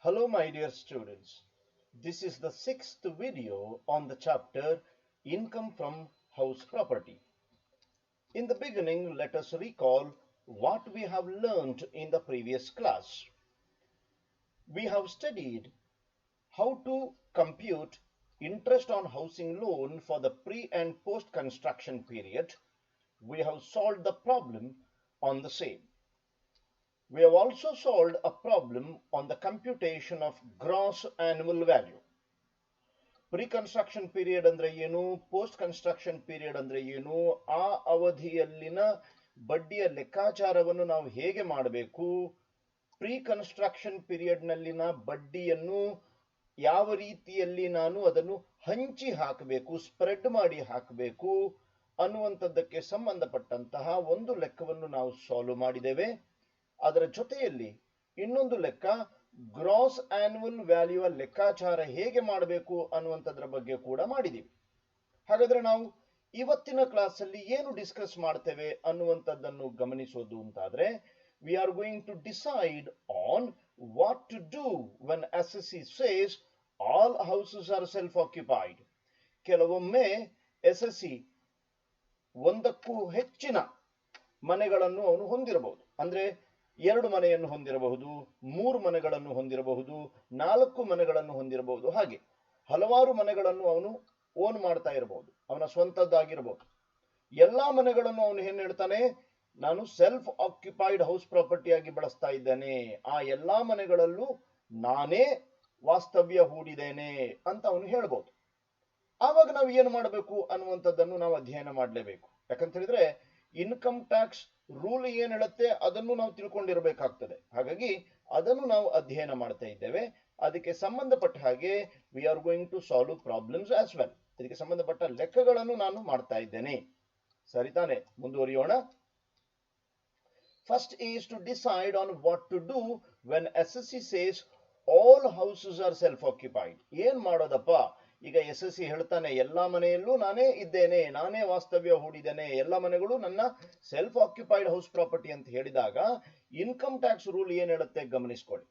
Hello my dear students. This is the sixth video on the chapter Income from House Property. In the beginning, let us recall what we have learned in the previous class. We have studied how to compute interest on housing loan for the pre and post construction period. We have solved the problem on the same. We have also solved a problem on the computation of gross annual value. Pre-construction period ಅಂದ್ರೆ ಏನು, post construction period ಅಂದ್ರೆ ಏನು, ಆ ಅವಧಿಯಲ್ಲಿನ ಬಡ್ಡಿಯ ಲೆಕ್ಕಾಚಾರವನ್ನು ನಾವು ಹೇಗೆ ಮಾಡಬೇಕು, ಪ್ರೀ ಕನ್ಸ್ಟ್ರಕ್ಷನ್ ಪೀರಿಯಡ್ ನಲ್ಲಿನ ಬಡ್ಡಿಯನ್ನು ಯಾವ ರೀತಿಯಲ್ಲಿ ನಾನು ಅದನ್ನು ಹಂಚಿ ಹಾಕಬೇಕು, ಸ್ಪ್ರೆಡ್ ಮಾಡಿ ಹಾಕಬೇಕು ಅನ್ನುವಂಥದ್ದಕ್ಕೆ ಸಂಬಂಧಪಟ್ಟಂತಹ ಒಂದು ಲೆಕ್ಕವನ್ನು ನಾವು ಸಾಲ್ವ್ ಮಾಡಿದ್ದೇವೆ. ಅದರ ಜೊತೆಯಲ್ಲಿ ಇನ್ನೊಂದು ಲೆಕ್ಕ ಗ್ರಾಸ್ ಆನ್ಯುವಲ್ ವ್ಯಾಲ್ಯೂ ಲೆಕ್ಕಾಚಾರ ಹೇಗೆ ಮಾಡಬೇಕು ಅನ್ನುವಂಥದ್ರ ಬಗ್ಗೆ ಕೂಡ ಮಾಡಿದೀವಿ. ಹಾಗಾದ್ರೆ ನಾವು ಇವತ್ತಿನ ಕ್ಲಾಸ್ ಅಲ್ಲಿ ಏನು ಡಿಸ್ಕಸ್ ಮಾಡ್ತೇವೆ ಅನ್ನುವಂಥದ್ದನ್ನು ಗಮನಿಸೋದು ಅಂತಾದ್ರೆ, we are going to decide on what to do when SSC says all houses are self occupied. ಕೆಲವೊಮ್ಮೆ ಎಸ್ಎಸ್ಸಿ ಒಂದಕ್ಕೂ ಹೆಚ್ಚಿನ ಮನೆಗಳನ್ನು ಅವನು ಹೊಂದಿರಬಹುದು. ಅಂದ್ರೆ 2 ಮನೆಯನ್ನು ಹೊಂದಿರಬಹುದು, 3 ಮನೆಗಳನ್ನು ಹೊಂದಿರಬಹುದು, 4 ಮನೆಗಳನ್ನು ಹೊಂದಿರಬಹುದು. ಹಾಗೆ ಹಲವಾರು ಮನೆಗಳನ್ನು ಅವನು ಓನ್ ಮಾಡ್ತಾ ಇರಬಹುದು, ಅವನ ಸ್ವಂತದ್ದಾಗಿರಬಹುದು. ಎಲ್ಲಾ ಮನೆಗಳನ್ನು ಅವನು ಏನ್ ಹೇಳ್ತಾನೆ, ನಾನು ಸೆಲ್ಫ್ ಆಕ್ಯುಪೈಡ್ ಹೌಸ್ ಪ್ರಾಪರ್ಟಿ ಆಗಿ ಬಳಸ್ತಾ ಇದ್ದೇನೆ, ಆ ಎಲ್ಲಾ ಮನೆಗಳಲ್ಲೂ ನಾನೇ ವಾಸ್ತವ್ಯ ಹೂಡಿದ್ದೇನೆ ಅಂತ ಅವನು ಹೇಳ್ಬಹುದು. ಆವಾಗ ನಾವು ಏನು ಮಾಡಬೇಕು ಅನ್ನುವಂಥದ್ದನ್ನು ನಾವು ಅಧ್ಯಯನ ಮಾಡಲೇಬೇಕು. ಯಾಕಂತ ಹೇಳಿದ್ರೆ ಇನ್ಕಮ್ ಟ್ಯಾಕ್ಸ್ ರೂಲ್ ಏನ್ ಹೇಳುತ್ತೆ ಅದನ್ನು ನಾವು ತಿಳ್ಕೊಂಡಿರಬೇಕಾಗ್ತದೆ. ಹಾಗಾಗಿ ಅದನ್ನು ನಾವು ಅಧ್ಯಯನ ಮಾಡ್ತಾ ಇದ್ದೇವೆ. ಅದಕ್ಕೆ ಸಂಬಂಧಪಟ್ಟ ಹಾಗೆ we are going to solve problems as well. ಅದಕ್ಕೆ ಸಂಬಂಧಪಟ್ಟ ಲೆಕ್ಕಗಳನ್ನು ನಾನು ಮಾಡ್ತಾ ಇದ್ದೇನೆ. ಸರಿ ತಾನೆ? ಮುಂದುವರಿಯೋಣ. First is to decide on what to do when SSC says all houses are self occupied. ಏನ್ ಮಾಡೋದಪ್ಪ, ಈಗ ಎಸ್ಎಸ್ಸಿ ಹೇಳ್ತಾನೆ ಎಲ್ಲಾ ಮನೆಯಲ್ಲೂ ನಾನೇ ಇದ್ದೇನೆ, ನಾನೇ ವಾಸ್ತವ್ಯ ಹೂಡಿದ್ದೇನೆ, ಎಲ್ಲ ಮನೆಗಳು ನನ್ನ ಸೆಲ್ಫ್ ಆಕ್ಯುಪೈಡ್ ಹೌಸ್ ಪ್ರಾಪರ್ಟಿ ಅಂತ ಹೇಳಿದಾಗ ಇನ್ಕಮ್ ಟ್ಯಾಕ್ಸ್ ರೂಲ್ ಏನ್ ಹೇಳುತ್ತೆ ಗಮನಿಸ್ಕೊಳ್ಳಿ.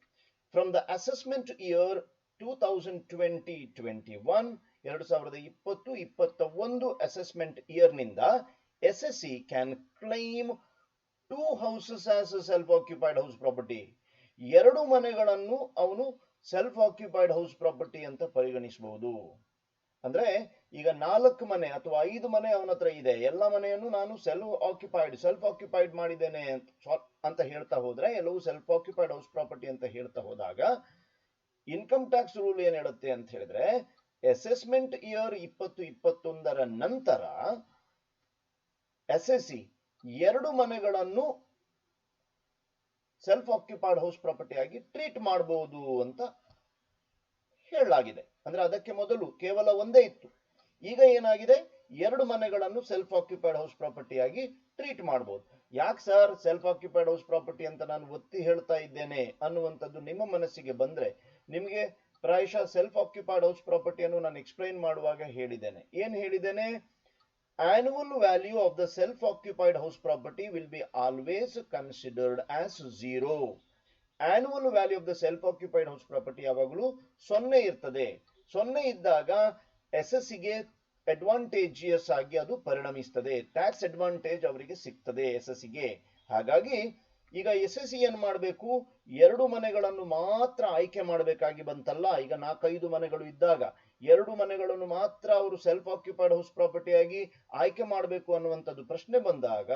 From the assessment year 2020-21 2020-21 assessment year ನಿಂದ assessee can claim 2 houses as self occupied house property. 2 ಮನೆಗಳನ್ನು ಅವನು ಸೆಲ್ಫ್ ಆಕ್ಯುಪೈಡ್ ಹೌಸ್ ಪ್ರಾಪರ್ಟಿ ಅಂತ ಪರಿಗಣಿಸಬಹುದು. ಅಂದ್ರೆ ಈಗ 4 ಮನೆ ಅಥವಾ 5 ಮನೆ ಅವನ ಹತ್ರ ಇದೆ, ಎಲ್ಲ ಮನೆಯನ್ನು ನಾನು ಸೆಲ್ಫ್ ಆಕ್ಯುಪೈಡ್ ಮಾಡಿದ್ದೇನೆ ಅಂತ ಹೇಳ್ತಾ ಹೋದ್ರೆ, ಎಲ್ಲವೂ ಸೆಲ್ಫ್ ಆಕ್ಯುಪೈಡ್ ಹೌಸ್ ಪ್ರಾಪರ್ಟಿ ಅಂತ ಹೇಳ್ತಾ ಹೋದಾಗ ಇನ್ಕಮ್ ಟ್ಯಾಕ್ಸ್ ರೂಲ್ ಏನ್ ಹೇಳುತ್ತೆ ಅಂತ ಹೇಳಿದ್ರೆ, ಅಸೆಸ್ಮೆಂಟ್ ಇಯರ್ 2021 ನಂತರ ಎಸ್ಎಸ್ಸಿ 2 ಮನೆಗಳನ್ನು ಸೆಲ್ಫ್ ಆಕ್ಯುಪೈಡ್ ಹೌಸ್ ಪ್ರಾಪರ್ಟಿ ಆಗಿ ಟ್ರೀಟ್ ಮಾಡಬಹುದು ಅಂತ ಹೇಳಲಾಗಿದೆ. ಅಂದ್ರೆ ಅದಕ್ಕೆ ಮೊದಲು ಕೇವಲ ಒಂದೇ ಇತ್ತು, ಈಗ ಏನಾಗಿದೆ 2 ಮನೆಗಳನ್ನು ಸೆಲ್ಫ್ ಆಕ್ಯುಪೈಡ್ ಹೌಸ್ ಪ್ರಾಪರ್ಟಿ ಆಗಿ ಟ್ರೀಟ್ ಮಾಡಬಹುದು. ಯಾಕೆ sir self occupied house property ಅಂತ ನಾನು ಒತ್ತಿ ಹೇಳ್ತಾ ಇದ್ದೇನೆ ಅನ್ನುವಂಥದ್ದು ನಿಮ್ಮ ಮನಸ್ಸಿಗೆ ಬಂದ್ರೆ, ನಿಮಗೆ ಪ್ರಾಯಶಃ ಸೆಲ್ಫ್ ಆಕ್ಯುಪೈಡ್ ಹೌಸ್ ಪ್ರಾಪರ್ಟಿಯನ್ನು ನಾನು ಎಕ್ಸ್ಪ್ಲೈನ್ ಮಾಡುವಾಗ ಹೇಳಿದ್ದೇನೆ. ಏನ್ ಹೇಳಿದ್ದೇನೆ? Annual value of the self-occupied house property will be always considered as 0. Annual value of the self-occupied house property ಯಾವಾಗಲೂ 0 ಇರ್ತದೆ. 0 ಇದ್ದಾಗ ಎಸ್ಎಸ್ಸಿಗೆ ಅಡ್ವಾಂಟೇಜಿಯಸ್ ಆಗಿ ಅದು ಪರಿಣಮಿಸ್ತದೆ, ಟ್ಯಾಕ್ಸ್ ಅಡ್ವಾಂಟೇಜ್ ಅವರಿಗೆ ಸಿಗ್ತದೆ ಎಸ್ಎಸ್ಸಿಗೆ. ಹಾಗಾಗಿ ಈಗ ಎಸ್ಎಸ್ಸಿ ಏನ್ ಮಾಡಬೇಕು, 2 ಮನೆಗಳನ್ನು ಮಾತ್ರ ಆಯ್ಕೆ ಮಾಡಬೇಕಾಗಿ ಬಂತಲ್ಲ. ಈಗ 4-5 ಮನೆಗಳು ಇದ್ದಾಗ 2 ಮನೆಗಳನ್ನು ಮಾತ್ರ ಅವರು ಸೆಲ್ಫ್ ಆಕ್ಯುಪೈಡ್ ಹೌಸ್ ಪ್ರಾಪರ್ಟಿ ಆಗಿ ಆಯ್ಕೆ ಮಾಡಬೇಕು ಅನ್ನುವಂಥದ್ದು ಪ್ರಶ್ನೆ ಬಂದಾಗ,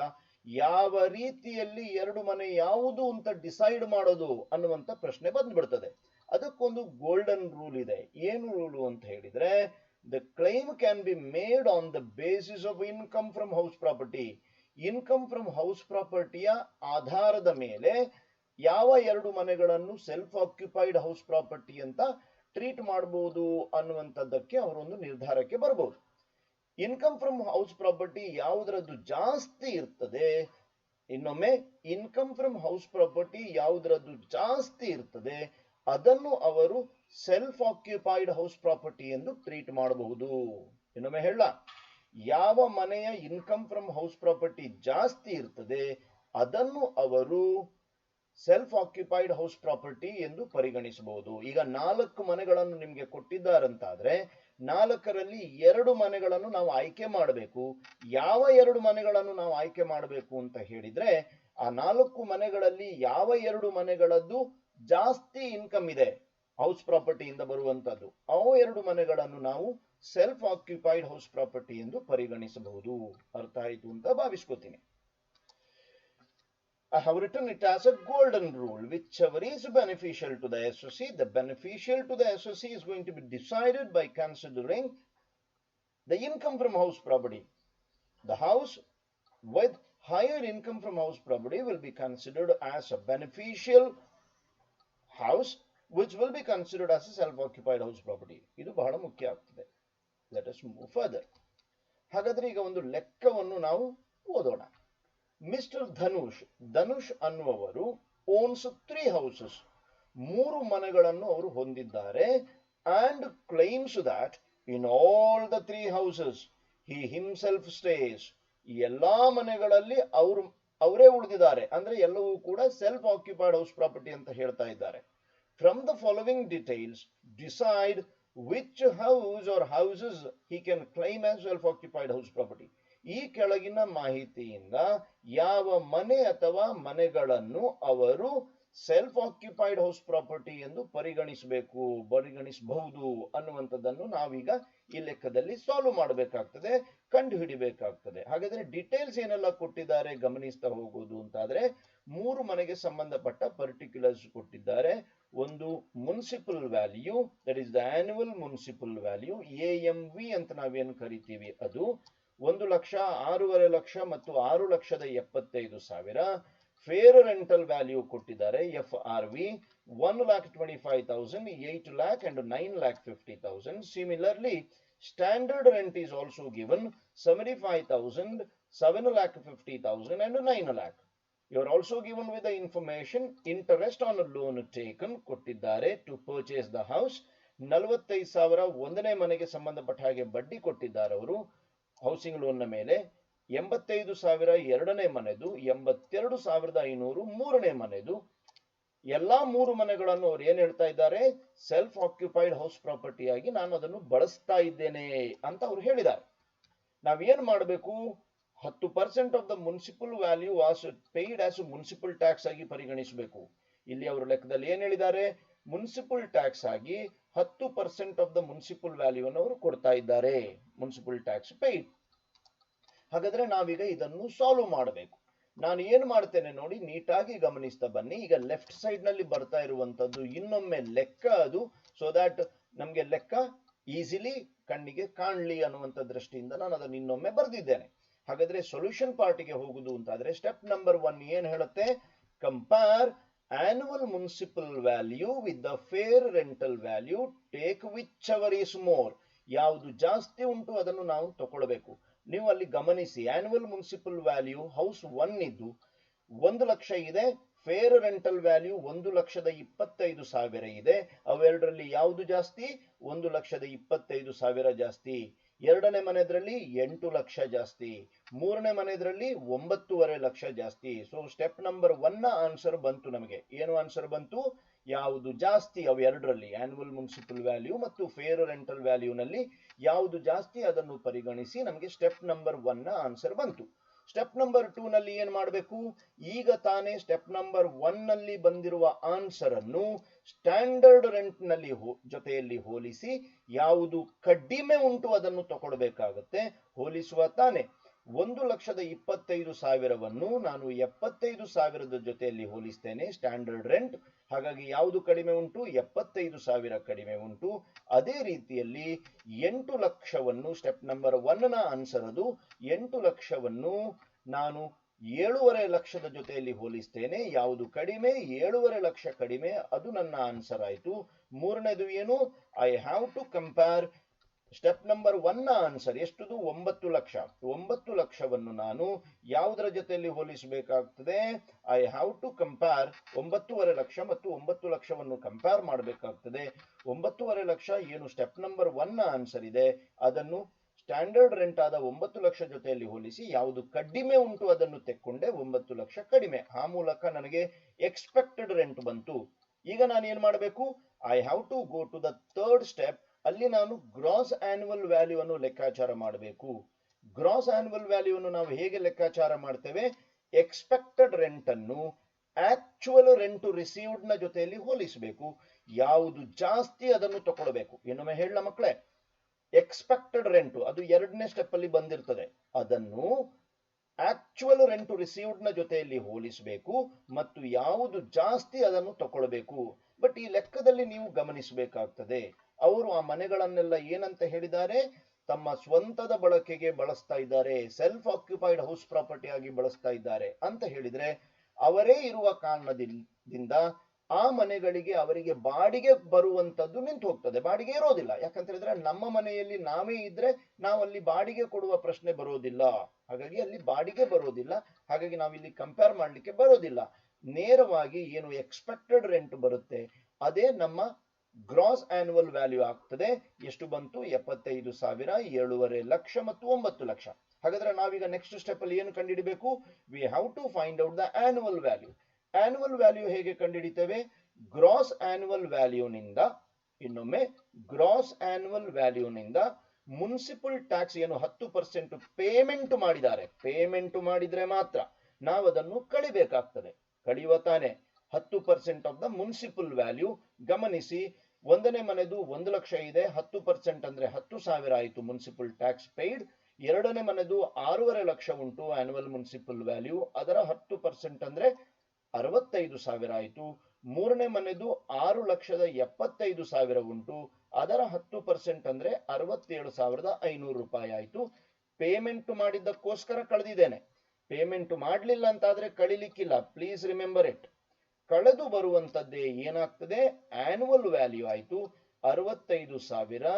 ಯಾವ ರೀತಿಯಲ್ಲಿ 2 ಮನೆ ಯಾವುದು ಅಂತ ಡಿಸೈಡ್ ಮಾಡೋದು ಅನ್ನುವಂಥ ಪ್ರಶ್ನೆ ಬಂದ್ಬಿಡ್ತದೆ. ಅದಕ್ಕೊಂದು ಗೋಲ್ಡನ್ ರೂಲ್ ಇದೆ. ಏನು ರೂಲು ಅಂತ ಹೇಳಿದ್ರೆ, the claim can be made on the basis of income from house property. Income from house ಪ್ರಾಪರ್ಟಿಯ ಆಧಾರದ ಮೇಲೆ ಯಾವ 2 ಮನೆಗಳನ್ನು ಸೆಲ್ಫ್ ಆಕ್ಯುಪೈಡ್ ಹೌಸ್ ಪ್ರಾಪರ್ಟಿ ಅಂತ ಟ್ರೀಟ್ ಮಾಡಬಹುದು ಅನ್ನುವಂಥದ್ದಕ್ಕೆ ಅವರೊಂದು ನಿರ್ಧಾರಕ್ಕೆ ಬರಬಹುದು. ಇನ್ಕಮ್ ಫ್ರಮ್ ಹೌಸ್ ಪ್ರಾಪರ್ಟಿ ಯಾವುದರದ್ದು ಜಾಸ್ತಿ ಇರ್ತದೆ, ಇನ್ನೊಮ್ಮೆ ಇನ್ಕಮ್ ಫ್ರಮ್ ಹೌಸ್ ಪ್ರಾಪರ್ಟಿ ಯಾವುದರದ್ದು ಜಾಸ್ತಿ ಇರ್ತದೆ ಅದನ್ನು ಅವರು ಸೆಲ್ಫ್ ಆಕ್ಯುಪೈಡ್ ಹೌಸ್ ಪ್ರಾಪರ್ಟಿ ಎಂದು ಟ್ರೀಟ್ ಮಾಡಬಹುದು. ಇನ್ನೊಮ್ಮೆ ಹೇಳ, ಯಾವ ಮನೆಯ ಇನ್ಕಮ್ ಫ್ರಮ್ ಹೌಸ್ ಪ್ರಾಪರ್ಟಿ ಜಾಸ್ತಿ ಇರ್ತದೆ ಅದನ್ನು ಅವರು ಸೆಲ್ಫ್ ಆಕ್ಯುಪೈಡ್ ಹೌಸ್ ಪ್ರಾಪರ್ಟಿ ಎಂದು ಪರಿಗಣಿಸಬಹುದು. ಈಗ 4 ಮನೆಗಳನ್ನು ನಿಮಗೆ ಕೊಟ್ಟಿದ್ದಾರಂತಾದ್ರೆ 4ರಲ್ಲಿ 2 ಮನೆಗಳನ್ನು ನಾವು ಆಯ್ಕೆ ಮಾಡಬೇಕು. ಯಾವ 2 ಮನೆಗಳನ್ನು ನಾವು ಆಯ್ಕೆ ಮಾಡಬೇಕು ಅಂತ ಹೇಳಿದ್ರೆ, ಆ 4 ಮನೆಗಳಲ್ಲಿ ಯಾವ 2 ಮನೆಗಳದ್ದು ಜಾಸ್ತಿ ಇನ್ಕಮ್ ಇದೆ ಹೌಸ್ ಪ್ರಾಪರ್ಟಿಯಿಂದ ಬರುವಂತದ್ದು, ಅವು 2 ಮನೆಗಳನ್ನು ನಾವು ಸೆಲ್ಫ್ ಆಕ್ಯುಪೈಡ್ ಹೌಸ್ ಪ್ರಾಪರ್ಟಿ ಎಂದು ಪರಿಗಣಿಸಬಹುದು. ಅರ್ಥ ಆಯ್ತು ಅಂತ ಭಾವಿಸ್ಕೋತೀನಿ. I have written it as a golden rule. Whichever is beneficial to the associate, the beneficial to the associate is going to be decided by considering the income from house property. The house with higher income from house property will be considered as a beneficial house, which will be considered as a self-occupied house property. ಇದು ಬಹಳ ಮುಖ್ಯ ಆಗ್ತದೆ. Let us move further. ಹಾಗಾದ್ರೆ ಈಗ ಒಂದು ಲೆಕ್ಕವನ್ನು ನಾವು ಓದೋಣ. ಮಿಸ್ಟರ್ ಧನುಷ್ ಅನ್ನುವರು ಓನ್ಸ್ 3 ಹೌಸಸ್, 3 ಮನೆಗಳನ್ನು ಅವರು ಹೊಂದಿದ್ದಾರೆ. And claims that in all the 3 houses he himself stays. ಈ ಎಲ್ಲಾ ಮನೆಗಳಲ್ಲಿ ಅವರೇ ಉಳಿದಿದ್ದಾರೆ, ಅಂದ್ರೆ ಎಲ್ಲವೂ ಕೂಡ ಸೆಲ್ಫ್ ಆಕ್ಯುಪೈಡ್ ಹೌಸ್ ಪ್ರಾಪರ್ಟಿ ಅಂತ ಹೇಳ್ತಾ ಇದ್ದಾರೆ. From the following details decide which house or houses he can claim as self occupied house property. ಈ ಕೆಳಗಿನ ಮಾಹಿತಿಯಿಂದ ಯಾವ ಮನೆ ಅಥವಾ ಮನೆಗಳನ್ನು ಅವರು ಸೆಲ್ಫ್ ಆಕ್ಯುಪೈಡ್ ಹೌಸ್ ಪ್ರಾಪರ್ಟಿ ಎಂದು ಪರಿಗಣಿಸಬಹುದು ಅನ್ನುವಂಥದ್ದನ್ನು ನಾವೀಗ ಈ ಲೆಕ್ಕದಲ್ಲಿ ಸಾಲ್ವ್ ಮಾಡಬೇಕಾಗ್ತದೆ, ಕಂಡು ಹಿಡಿಬೇಕಾಗ್ತದೆ. ಹಾಗಾದ್ರೆ ಡೀಟೇಲ್ಸ್ ಏನೆಲ್ಲ ಕೊಟ್ಟಿದ್ದಾರೆ ಗಮನಿಸ್ತಾ ಹೋಗೋದು ಅಂತಾದ್ರೆ, 3 ಮನೆಗೆ ಸಂಬಂಧಪಟ್ಟ ಪರ್ಟಿಕ್ಯುಲರ್ಸ್ ಕೊಟ್ಟಿದ್ದಾರೆ. ಒಂದು municipal value, that is the annual municipal value, AMV ಅಂತ ನಾವೇನು ಕರಿತೀವಿ ಅದು 1 ಲಕ್ಷ, 6.5 ಲಕ್ಷ ಮತ್ತು 6,75,000. ಫೇರ್ ರೆಂಟಲ್ ವ್ಯಾಲ್ಯೂ ಕೊಟ್ಟಿದ್ದಾರೆ FRV 1,25,000, 8 lakh and 9,50,000. Similarly, standard rent is also given 75,000, 7,50,000 and 9 lakh. You are also given with the information interest on a loan taken ಕೊಟ್ಟಿದ್ದಾರೆ to purchase the house. 45,000 ಒಂದನೇ ಮನೆಗೆ ಸಂಬಂಧಪಟ್ಟ ಹಾಗೆ ಬಡ್ಡಿ ಕೊಟ್ಟಿದ್ದಾರೆ ಅವರು ಹೌಸಿಂಗ್ ಲೋನ್ ನ ಮೇಲೆ. 85,000 ಎರಡನೇ ಮನೆದು, 82,500 ಮೂರನೇ ಮನೆದು. ಎಲ್ಲಾ 3 ಮನೆಗಳನ್ನು ಅವ್ರು ಏನ್ ಹೇಳ್ತಾ ಇದ್ದಾರೆ, ಸೆಲ್ಫ್ ಆಕ್ಯುಪೈಡ್ ಹೌಸ್ ಪ್ರಾಪರ್ಟಿ ಆಗಿ ನಾನು ಅದನ್ನು ಬಳಸ್ತಾ ಇದ್ದೇನೆ ಅಂತ ಅವ್ರು ಹೇಳಿದ್ದಾರೆ. ನಾವೇನ್ ಮಾಡಬೇಕು, 10% of the municipal value was paid as municipal tax ಆಗಿ ಪರಿಗಣಿಸಬೇಕು. ಇಲ್ಲಿ ಅವರು ಲೆಕ್ಕದಲ್ಲಿ ಏನ್ ಹೇಳಿದ್ದಾರೆ, ಮುನ್ಸಿಪಲ್ ಟ್ಯಾಕ್ಸ್ ಆಗಿ 10% ಆಫ್ ದ ಮುನ್ಸಿಪಲ್ ವ್ಯಾಲ್ಯೂ ಅನ್ನು ಅವರು ಕೊಡ್ತಾ ಇದ್ದಾರೆ, ಮುನ್ಸಿಪಲ್ ಟ್ಯಾಕ್ಸ್ ಪೇಯ್ಡ್. ಹಾಗಾದ್ರೆ ನಾವೀಗ ಇದನ್ನು ಸಾಲ್ವ್ ಮಾಡಬೇಕು. ನಾನು ಏನ್ ಮಾಡ್ತೇನೆ ನೋಡಿ, ನೀಟಾಗಿ ಗಮನಿಸ್ತಾ ಬನ್ನಿ. ಈಗ ಲೆಫ್ಟ್ ಸೈಡ್ ನಲ್ಲಿ ಬರ್ತಾ ಇರುವಂತದ್ದು ಇನ್ನೊಮ್ಮೆ ಲೆಕ್ಕ ಅದು, ಸೊ ದಟ್ ನಮ್ಗೆ ಲೆಕ್ಕ ಈಸಿಲಿ ಕಣ್ಣಿಗೆ ಕಾಣ್ಲಿ ಅನ್ನುವಂಥ ದೃಷ್ಟಿಯಿಂದ ನಾನು ಅದನ್ನು ಇನ್ನೊಮ್ಮೆ ಬರೆದಿದ್ದೇನೆ. ಹಾಗಾದ್ರೆ ಸೊಲ್ಯೂಷನ್ ಪಾರ್ಟಿಗೆ ಹೋಗುದು ಅಂತಾದ್ರೆ ಸ್ಟೆಪ್ ನಂಬರ್ 1 ಏನ್ ಹೇಳುತ್ತೆ, compare annual municipal value with the fair rental value, take whichever is more. ಯಾವುದು ಜಾಸ್ತಿ ಉಂಟು ಅದನ್ನು ನಾವು ತಗೊಳ್ಬೇಕು. ನೀವು ಅಲ್ಲಿ ಗಮನಿಸಿ, ಆನ್ಯುವಲ್ ಮುನ್ಸಿಪಲ್ ವ್ಯಾಲ್ಯೂ ಹೌಸ್ 1 ಇದ್ದು 1 ಲಕ್ಷ ಇದೆ, ಫೇರ್ ರೆಂಟಲ್ ವ್ಯಾಲ್ಯೂ 1,25,000 ಇದೆ. ಅವೆರಡರಲ್ಲಿ ಯಾವುದು ಜಾಸ್ತಿ, 1,25,000 ಜಾಸ್ತಿ. ಎರಡನೇ ಮನೆದ್ರಲ್ಲಿ 8 ಲಕ್ಷ ಜಾಸ್ತಿ, ಮೂರನೇ ಮನೆದ್ರಲ್ಲಿ 9.5 ಲಕ್ಷ ಜಾಸ್ತಿ. ಸೊ ಸ್ಟೆಪ್ ನಂಬರ್ 1 ನ ಆನ್ಸರ್ ಬಂತು ನಮಗೆ. ಏನು ಆನ್ಸರ್ ಬಂತು, ಯಾವುದು ಜಾಸ್ತಿ ಅವೆರಡರಲ್ಲಿ, ಆನ್ಯುವಲ್ ಮುನ್ಸಿಪಲ್ ವ್ಯಾಲ್ಯೂ ಮತ್ತು ಫೇರ್ ರೆಂಟಲ್ ವ್ಯಾಲ್ಯೂನಲ್ಲಿ ಯಾವುದು ಜಾಸ್ತಿ ಅದನ್ನು ಪರಿಗಣಿಸಿ ನಮಗೆ ಸ್ಟೆಪ್ ನಂಬರ್ 1 ನ ಆನ್ಸರ್ ಬಂತು. ಸ್ಟೆಪ್ ನಂಬರ್ 2 ನಲ್ಲಿ ಏನ್ ಮಾಡಬೇಕು, ಈಗ ತಾನೇ ಸ್ಟೆಪ್ ನಂಬರ್ 1 ನಲ್ಲಿ ಬಂದಿರುವ ಆನ್ಸರ್ ಅನ್ನು ಸ್ಟ್ಯಾಂಡರ್ಡ್ ರೆಂಟ್ ನಲ್ಲಿ ಜೊತೆಯಲ್ಲಿ ಹೋಲಿಸಿ ಯಾವುದು ಕಡಿಮೆ ಉಂಟು ಅದನ್ನು ತಗೊಳ್ಬೇಕಾಗತ್ತೆ. ಹೋಲಿಸುವ ತಾನೆ. 1,25,000ವನ್ನು ನಾನು 75,000 ಜೊತೆಯಲ್ಲಿ ಹೋಲಿಸ್ತೇನೆ, ಸ್ಟ್ಯಾಂಡರ್ಡ್ ರೆಂಟ್. ಹಾಗಾಗಿ ಯಾವುದು ಕಡಿಮೆ ಉಂಟು, 75,000 ಕಡಿಮೆ ಉಂಟು. ಅದೇ ರೀತಿಯಲ್ಲಿ 8 ಲಕ್ಷವನ್ನು ಸ್ಟೆಪ್ ನಂಬರ್ 1 ನ ಆನ್ಸರ್ ಅದು, 8 ಲಕ್ಷವನ್ನು ನಾನು 7.5 ಲಕ್ಷದ ಜೊತೆಯಲ್ಲಿ ಹೋಲಿಸ್ತೇನೆ. ಯಾವುದು ಕಡಿಮೆ, 7.5 ಲಕ್ಷ ಕಡಿಮೆ, ಅದು ನನ್ನ ಆನ್ಸರ್ ಆಯ್ತು. ಮೂರನೇದು ಏನು, I have to compare step number 1 ನ ಆನ್ಸರ್ ಎಷ್ಟುದು, 9 ಲಕ್ಷ. 9 ಲಕ್ಷವನ್ನು ನಾನು ಯಾವುದರ ಜೊತೆಯಲ್ಲಿ ಹೋಲಿಸಬೇಕಾಗ್ತದೆ, I have to compare 9.5 lakh ಮತ್ತು 9 ಲಕ್ಷವನ್ನು ಕಂಪೇರ್ ಮಾಡಬೇಕಾಗ್ತದೆ. 9.5 ಲಕ್ಷ ಏನು ಸ್ಟೆಪ್ ನಂಬರ್ 1 ನ ಆನ್ಸರ್ ಇದೆ, ಅದನ್ನು ಸ್ಟ್ಯಾಂಡರ್ಡ್ ರೆಂಟ್ ಆದ 9 ಲಕ್ಷ ಜೊತೆಯಲ್ಲಿ ಹೋಲಿಸಿ ಯಾವುದು ಕಡಿಮೆ ಉಂಟು ಅದನ್ನು ತೆಕ್ಕೊಂಡೆ, 9 ಲಕ್ಷ ಕಡಿಮೆ. ಆ ಮೂಲಕ ನನಗೆ ಎಕ್ಸ್ಪೆಕ್ಟೆಡ್ ರೆಂಟ್ ಬಂತು. ಈಗ ನಾನು ಏನ್ ಮಾಡಬೇಕು? I have to go to the third step. ಅಲ್ಲಿ ನಾನು ಗ್ರಾಸ್ ಆನ್ಯುವಲ್ ವ್ಯಾಲ್ಯೂ ಅನ್ನು ಲೆಕ್ಕಾಚಾರ ಮಾಡಬೇಕು. ಗ್ರಾಸ್ ಆನ್ಯುವಲ್ ವ್ಯಾಲ್ಯೂ ಅನ್ನು ನಾವು ಹೇಗೆ ಲೆಕ್ಕಾಚಾರ ಮಾಡ್ತೇವೆ? ಎಕ್ಸ್ಪೆಕ್ಟೆಡ್ ರೆಂಟ್ ಅನ್ನು ಆಕ್ಚುಯಲ್ ರೆಂಟ್ ರಿಸೀವ್ಡ್ ನ ಜೊತೆಯಲ್ಲಿ ಹೋಲಿಸಬೇಕು. ಯಾವುದು ಜಾಸ್ತಿ ಅದನ್ನು ತಗೊಳ್ಬೇಕು. ಇನ್ನೊಮ್ಮೆ ಹೇಳ ಮಕ್ಕಳೇ, ಎಕ್ಸ್ಪೆಕ್ಟೆಡ್ ರೆಂಟ್ ಅದು ಎರಡನೇ ಸ್ಟೆಪ್ ಅಲ್ಲಿ ಬಂದಿರ್ತದೆ. ಅದನ್ನು ಆಕ್ಚುಯಲ್ ರೆಂಟ್ ರಿಸೀವ್ಡ್ ನ ಜೊತೆಯಲ್ಲಿ ಹೋಲಿಸಬೇಕು ಮತ್ತು ಯಾವುದು ಜಾಸ್ತಿ ಅದನ್ನು ತಗೊಳ್ಬೇಕು. ಬಟ್ ಈ ಲೆಕ್ಕದಲ್ಲಿ ನೀವು ಗಮನಿಸಬೇಕಾಗ್ತದೆ, ಅವರು ಆ ಮನೆಗಳನ್ನೆಲ್ಲ ಏನಂತ ಹೇಳಿದ್ದಾರೆ? ತಮ್ಮ ಸ್ವಂತದ ಬಳಕೆಗೆ ಬಳಸ್ತಾ ಇದ್ದಾರೆ, ಸೆಲ್ಫ್ ಆಕ್ಯುಪೈಡ್ ಹೌಸ್ ಪ್ರಾಪರ್ಟಿ ಆಗಿ ಬಳಸ್ತಾ ಇದ್ದಾರೆ ಅಂತ ಹೇಳಿದ್ರೆ, ಅವರೇ ಇರುವ ಕಾರಣದಿಂದ ಆ ಮನೆಗಳಿಗೆ ಅವರಿಗೆ ಬಾಡಿಗೆ ಬರುವಂತದ್ದು ನಿಂತು ಹೋಗ್ತದೆ. ಬಾಡಿಗೆ ಇರೋದಿಲ್ಲ. ಯಾಕಂತ ಹೇಳಿದ್ರೆ ನಮ್ಮ ಮನೆಯಲ್ಲಿ ನಾವೇ ಇದ್ರೆ ನಾವು ಅಲ್ಲಿ ಬಾಡಿಗೆ ಕೊಡುವ ಪ್ರಶ್ನೆ ಬರೋದಿಲ್ಲ. ಹಾಗಾಗಿ ಅಲ್ಲಿ ಬಾಡಿಗೆ ಬರೋದಿಲ್ಲ. ಹಾಗಾಗಿ ನಾವಿಲ್ಲಿ ಕಂಪೇರ್ ಮಾಡ್ಲಿಕ್ಕೆ ಬರೋದಿಲ್ಲ. ನೇರವಾಗಿ ಏನು ಎಕ್ಸ್ಪೆಕ್ಟೆಡ್ ರೆಂಟ್ ಬರುತ್ತೆ ಅದೇ ನಮ್ಮ ಗ್ರಾಸ್ ಆನ್ಯುವಲ್ ವ್ಯಾಲ್ಯೂ ಆಗ್ತದೆ. ಎಷ್ಟು ಬಂತು? 75,000, 7.5 ಲಕ್ಷ ಮತ್ತು 9 ಲಕ್ಷ. ಹಾಗಾದ್ರೆ ನಾವೀಗ ನೆಕ್ಸ್ಟ್ ಸ್ಟೆಪ್ ಅಲ್ಲಿ ಏನು ಕಂಡುಹಿಡಿಬೇಕು? We have to find out the annual value. Annual value ಹೇಗೆ ಕಂಡುಹಿಡಿತೇವೆ? ಗ್ರಾಸ್ ಆನ್ಯುವಲ್ ವ್ಯಾಲ್ಯೂನಿಂದ, ಇನ್ನೊಮ್ಮೆ ಗ್ರಾಸ್ ಆನ್ಯುವಲ್ ವ್ಯಾಲ್ಯೂನಿಂದ ಮುನ್ಸಿಪಲ್ ಟ್ಯಾಕ್ಸ್ ಏನು 10% ಪೇಮೆಂಟ್ ಮಾಡಿದ್ದಾರೆ, ಪೇಮೆಂಟ್ ಮಾಡಿದ್ರೆ ಮಾತ್ರ ನಾವು ಅದನ್ನು ಕಳಿಬೇಕಾಗ್ತದೆ. ಕಳಿಯುವ ತಾನೆ 10% ಆಫ್ ದ ಮುನ್ಸಿಪಲ್ ವ್ಯಾಲ್ಯೂ. ಗಮನಿಸಿ, ಒಂದನೇ ಮನೆದು 1 ಲಕ್ಷ ಇದೆ, 10% ಅಂದ್ರೆ 10,000 ಆಯಿತು ಮುನ್ಸಿಪಲ್ ಟ್ಯಾಕ್ಸ್ ಪೇಯ್ಡ್. ಎರಡನೇ ಮನೆದು 6.5 ಲಕ್ಷ ಉಂಟು ಆನ್ಯುವಲ್ ಮುನ್ಸಿಪಲ್ ವ್ಯಾಲ್ಯೂ, ಅದರ 10% ಅಂದ್ರೆ 65,000 ಆಯಿತು. ಮೂರನೇ ಮನೆದು 6,75,000 ಉಂಟು, ಅದರ 10% ಅಂದ್ರೆ 67,500 ರೂಪಾಯಿ ಆಯಿತು. ಪೇಮೆಂಟ್ ಮಾಡಿದ್ದಕ್ಕೋಸ್ಕರ ಕಳೆದಿದ್ದೇನೆ. ಪೇಮೆಂಟ್ ಮಾಡಲಿಲ್ಲ ಅಂತಾದ್ರೆ ಕಳಿಲಿಕ್ಕಿಲ್ಲ. Please remember it. ಕಳೆದು ಬರುವಂತದ್ದೇ ಏನಾಗ್ತದೆ? ಆನ್ಯುವಲ್ ವ್ಯಾಲ್ಯೂ ಆಯಿತು 65,000,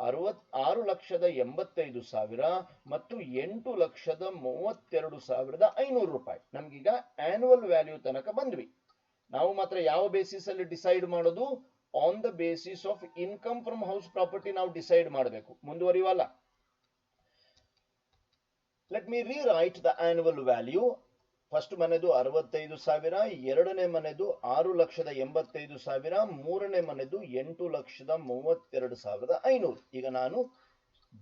6,85,000 ಮತ್ತು 8,32,500 ರೂಪಾಯಿ. ನಮ್ಗೀಗ ಆನ್ಯುವಲ್ ವ್ಯಾಲ್ಯೂ ತನಕ ಬಂದ್ವಿ. ನಾವು ಮಾತ್ರ ಯಾವ ಬೇಸಿಸ್ ಅಲ್ಲಿ ಡಿಸೈಡ್ ಮಾಡೋದು? On the basis of income from house property ನಾವು ಡಿಸೈಡ್ ಮಾಡಬೇಕು. ಮುಂದುವರಿವಲ್ಲ. Let me rewrite the annual value. First ಮನೆದು 65,000, ಎರಡನೇ ಮನೆದು 6,85,000, ಮೂರನೇ ಮನೆದು 8,32,500. ಈಗ ನಾನು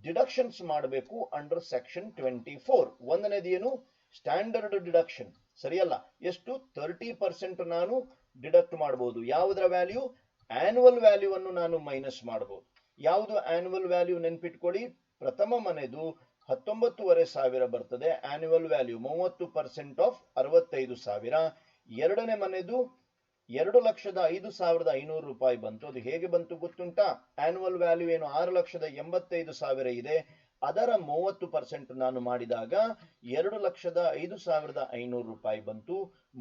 ಡಿಡಕ್ಷನ್ಸ್ ಮಾಡಬೇಕು ಅಂಡರ್ ಸೆಕ್ಷನ್ 24. ಒಂದನೇದು ಏನು? Standard deduction. ಸರಿಯಲ್ಲ? ಎಷ್ಟು? 30% ನಾನು ಡಿಡಕ್ಟ್ ಮಾಡಬಹುದು. ಯಾವುದರ ವ್ಯಾಲ್ಯೂ? ಆನ್ಯುವಲ್ ವ್ಯಾಲ್ಯೂ ಅನ್ನು ನಾನು ಮೈನಸ್ ಮಾಡಬಹುದು. ಯಾವುದು ಆನ್ಯುವಲ್ ವ್ಯಾಲ್ಯೂ? ನೆನ್ಪಿಟ್ಕೊಳ್ಳಿ, ಪ್ರಥಮ ಮನೆದು 19,500 ಬರ್ತದೆ ಆನ್ಯುವಲ್ ವ್ಯಾಲ್ಯೂ, 30% ಆಫ್ 65,000. ಎರಡನೇ ಮನೆದು 2,05,500 ರೂಪಾಯಿ ಬಂತು. ಅದು ಹೇಗೆ ಬಂತು ಗೊತ್ತುಂಟಾ? ಆನ್ಯುವಲ್ ವ್ಯಾಲ್ಯೂ ಏನು 6,85,000 ಇದೆ, ಅದರ 30% ನಾನು ಮಾಡಿದಾಗ 2,05,500 ರೂಪಾಯಿ ಬಂತು.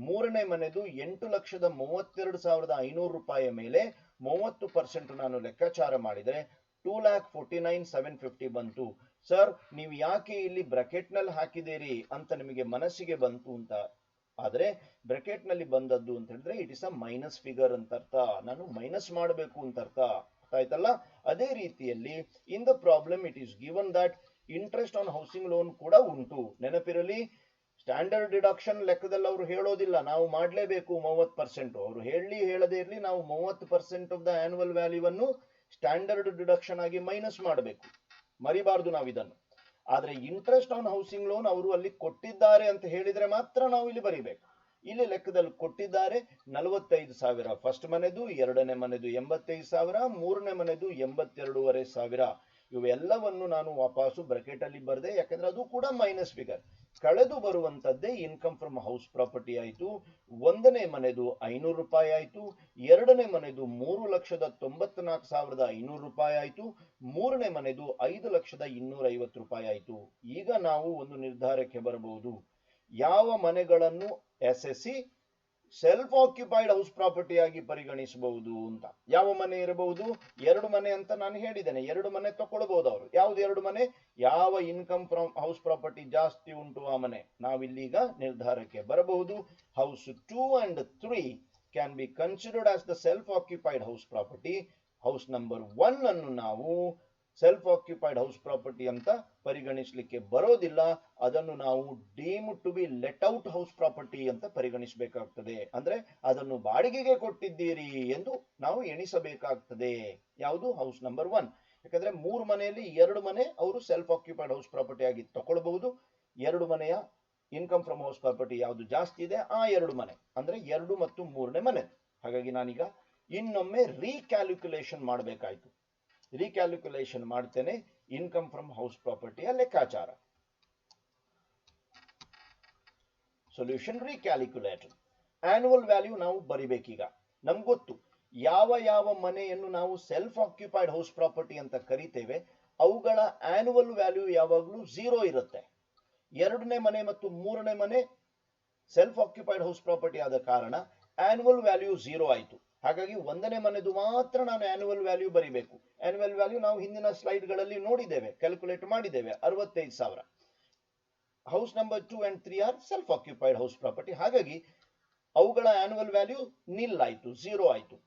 ಮೂರನೇ ಮನೆದು 8,32,500 ರೂಪಾಯಿಯ ಮೇಲೆ 30% ನಾನು ಲೆಕ್ಕಾಚಾರ ಮಾಡಿದರೆ 2,49,750 ಬಂತು. ಸರ್, ನೀವು ಯಾಕೆ ಇಲ್ಲಿ ಬ್ರಾಕೆಟ್ ನಲ್ಲಿ ಹಾಕಿದ್ದೀರಿ ಅಂತ ನಿಮಗೆ ಮನಸ್ಸಿಗೆ ಬಂತು ಅಂತ. ಆದ್ರೆ ಬ್ರಾಕೆಟ್ ನಲ್ಲಿ ಬಂದದ್ದು ಅಂತ ಹೇಳಿದ್ರೆ it is a minus figure ಅಂತ ಅರ್ಥ. ನಾನು ಮೈನಸ್ ಮಾಡಬೇಕು ಅಂತ ಅರ್ಥ. ಆಯ್ತಲ್ಲ? ಅದೇ ರೀತಿಯಲ್ಲಿ in the problem it is given that interest on housing loan ಕೂಡ ಉಂಟು. ನೆನಪಿರಲಿ, ಸ್ಟ್ಯಾಂಡರ್ಡ್ ಡಿಡಕ್ಷನ್ ಲೆಕ್ಕದಲ್ಲಿ ಅವರು ಹೇಳೋದಿಲ್ಲ ನಾವು ಮಾಡಲೇಬೇಕು 30%. ಅವರು ಹೇಳದೇ ಇರಲಿ, ನಾವು 30% ಆಫ್ ದ ಆನ್ಯುವಲ್ ವ್ಯಾಲ್ಯೂ ಅನ್ನು ಸ್ಟ್ಯಾಂಡರ್ಡ್ ಡಿಡಕ್ಷನ್ ಆಗಿ ಮೈನಸ್ ಮಾಡಬೇಕು. ಮರಿಬಾರ್ದು ನಾವು ಇದನ್ನು. ಆದ್ರೆ ಇಂಟ್ರೆಸ್ಟ್ ಆನ್ ಹೌಸಿಂಗ್ ಲೋನ್ ಅವರು ಅಲ್ಲಿ ಕೊಟ್ಟಿದ್ದಾರೆ ಅಂತ ಹೇಳಿದ್ರೆ ಮಾತ್ರ ನಾವು ಇಲ್ಲಿ ಬರೀಬೇಕು. ಇಲ್ಲಿ ಲೆಕ್ಕದಲ್ಲಿ ಕೊಟ್ಟಿದ್ದಾರೆ 45,000 ಫಸ್ಟ್ ಮನೆದು, ಎರಡನೇ ಮನೆದು 85,000, ಮೂರನೇ ಮನೆದು 82,500. ಇವೆಲ್ಲವನ್ನು ನಾನು ವಾಪಸ್ಸು ಬ್ರಾಕೆಟ್ ಅಲ್ಲಿ ಬರೆದೆ, ಯಾಕಂದ್ರೆ ಅದು ಕೂಡ ಮೈನಸ್ ಫಿಗರ್. ಕಳೆದು ಬರುವಂತದ್ದೇ ಇನ್ಕಮ್ ಫ್ರಮ್ ಹೌಸ್ ಪ್ರಾಪರ್ಟಿ ಆಯಿತು. ಒಂದನೇ ಮನೆದು 500 ರೂಪಾಯಿ ಆಯಿತು, ಎರಡನೇ ಮನೆದು 3,94,500 ರೂಪಾಯಿ ಆಯಿತು, ಮೂರನೇ ಮನೆದು 5,250,000 ರೂಪಾಯಿ ಆಯಿತು. ಈಗ ನಾವು ಒಂದು ನಿರ್ಧಾರಕ್ಕೆ ಬರಬಹುದು, ಯಾವ ಮನೆಗಳನ್ನು SSC self occupied house property ಆಗಿ ಪರಿಗಣಿಸಬಹುದು ಅಂತ. ಯಾವ ಮನೆ ಇರಬಹುದು? 2 ಮನೆ ಅಂತ ನಾನು ಹೇಳಿದ್ದೇನೆ. 2 ಮನೆ ತಗೊಳ್ಬಹುದು ಅವರು. ಯಾವ್ದು 2 ಮನೆ? ಯಾವ ಇನ್ಕಮ್ ಫ್ರಮ್ ಹೌಸ್ ಪ್ರಾಪರ್ಟಿ ಜಾಸ್ತಿ ಉಂಟು ಆ ಮನೆ. ನಾವಿಲ್ಲೀಗ ನಿರ್ಧಾರಕ್ಕೆ ಬರಬಹುದು. House 2 and 3 can be considered as the self occupied house property. House number 1 ಅನ್ನು ನಾವು ಸೆಲ್ಫ್ ಆಕ್ಯುಪೈಡ್ ಹೌಸ್ ಪ್ರಾಪರ್ಟಿ ಅಂತ ಪರಿಗಣಿಸಲಿಕ್ಕೆ ಬರೋದಿಲ್ಲ. ಅದನ್ನು ನಾವು deem to be let out house property ಅಂತ ಪರಿಗಣಿಸಬೇಕಾಗ್ತದೆ. ಅಂದ್ರೆ ಅದನ್ನು ಬಾಡಿಗೆಗೆ ಕೊಟ್ಟಿದ್ದೀರಿ ಎಂದು ನಾವು ಎಣಿಸಬೇಕಾಗ್ತದೆ. ಯಾವುದು? House number 1. ಯಾಕಂದ್ರೆ 3 ಮನೆಯಲ್ಲಿ 2 ಮನೆ ಅವರು ಸೆಲ್ಫ್ ಆಕ್ಯುಪೈಡ್ ಹೌಸ್ ಪ್ರಾಪರ್ಟಿ ಆಗಿ ತಗೊಳ್ಬಹುದು. 2 ಮನೆಯ ಇನ್ಕಮ್ ಫ್ರಮ್ ಹೌಸ್ ಪ್ರಾಪರ್ಟಿ ಯಾವುದು ಜಾಸ್ತಿ ಇದೆ ಆ 2 ಮನೆ, ಅಂದ್ರೆ 2 ಮತ್ತು 3ನೇ ಮನೆ. ಹಾಗಾಗಿ ನಾನೀಗ ಇನ್ನೊಮ್ಮೆ ರೀಕ್ಯಾಲ್ಕುಲೇಷನ್ ಮಾಡಬೇಕಾಯ್ತು. ರೀಕ್ಯಾಲ್ಕುಲೇಷನ್ ಮಾಡ್ತೇನೆ ಇನ್ಕಮ್ ಫ್ರಮ್ ಹೌಸ್ ಪ್ರಾಪರ್ಟಿಯ ಲೆಕ್ಕಾಚಾರ. ಸೊಲ್ಯೂಷನ್ ರೀಕ್ಯಾಲ್ಕುಲೇಟರ್. ಆನ್ಯುವಲ್ ವ್ಯಾಲ್ಯೂ ನಾವು ಬರಿಬೇಕೀಗ. ನಮ್ಗೆ ಗೊತ್ತು ಯಾವ ಯಾವ ಮನೆಯನ್ನು ನಾವು ಸೆಲ್ಫ್ ಆಕ್ಯುಪೈಡ್ ಹೌಸ್ ಪ್ರಾಪರ್ಟಿ ಅಂತ ಕರಿತೇವೆ ಅವುಗಳ ಆನ್ಯುವಲ್ ವ್ಯಾಲ್ಯೂ ಯಾವಾಗಲೂ 0 ಇರುತ್ತೆ. 2ನೇ ಮನೆ ಮತ್ತು 3ನೇ ಮನೆ ಸೆಲ್ಫ್ ಆಕ್ಯುಪೈಡ್ ಹೌಸ್ ಪ್ರಾಪರ್ಟಿ ಆದ ಕಾರಣ ಆನ್ಯುವಲ್ ವ್ಯಾಲ್ಯೂ 0 ಆಯಿತು. ಹಾಗಾಗಿ 1ನೇ ಮನೆದು ಮಾತ್ರ ನಾನು ಆನ್ಯುವಲ್ ವ್ಯಾಲ್ಯೂ ಬರಿಬೇಕು. ಆನ್ಯುವಲ್ ವ್ಯಾಲ್ಯೂ ನಾವು ಹಿಂದಿನ ಸ್ಲೈಡ್ಗಳಲ್ಲಿ ನೋಡಿದ್ದೇವೆ, ಕ್ಯಾಲ್ಕುಲೇಟ್ ಮಾಡಿದ್ದೇವೆ, 65,000. House number 2 and 3 are self occupied house property. ಹಾಗಾಗಿ ಅವುಗಳ ಆನ್ಯುವಲ್ ವ್ಯಾಲ್ಯೂ ನಿಲ್ ಆಯಿತು, 0 ಆಯಿತು.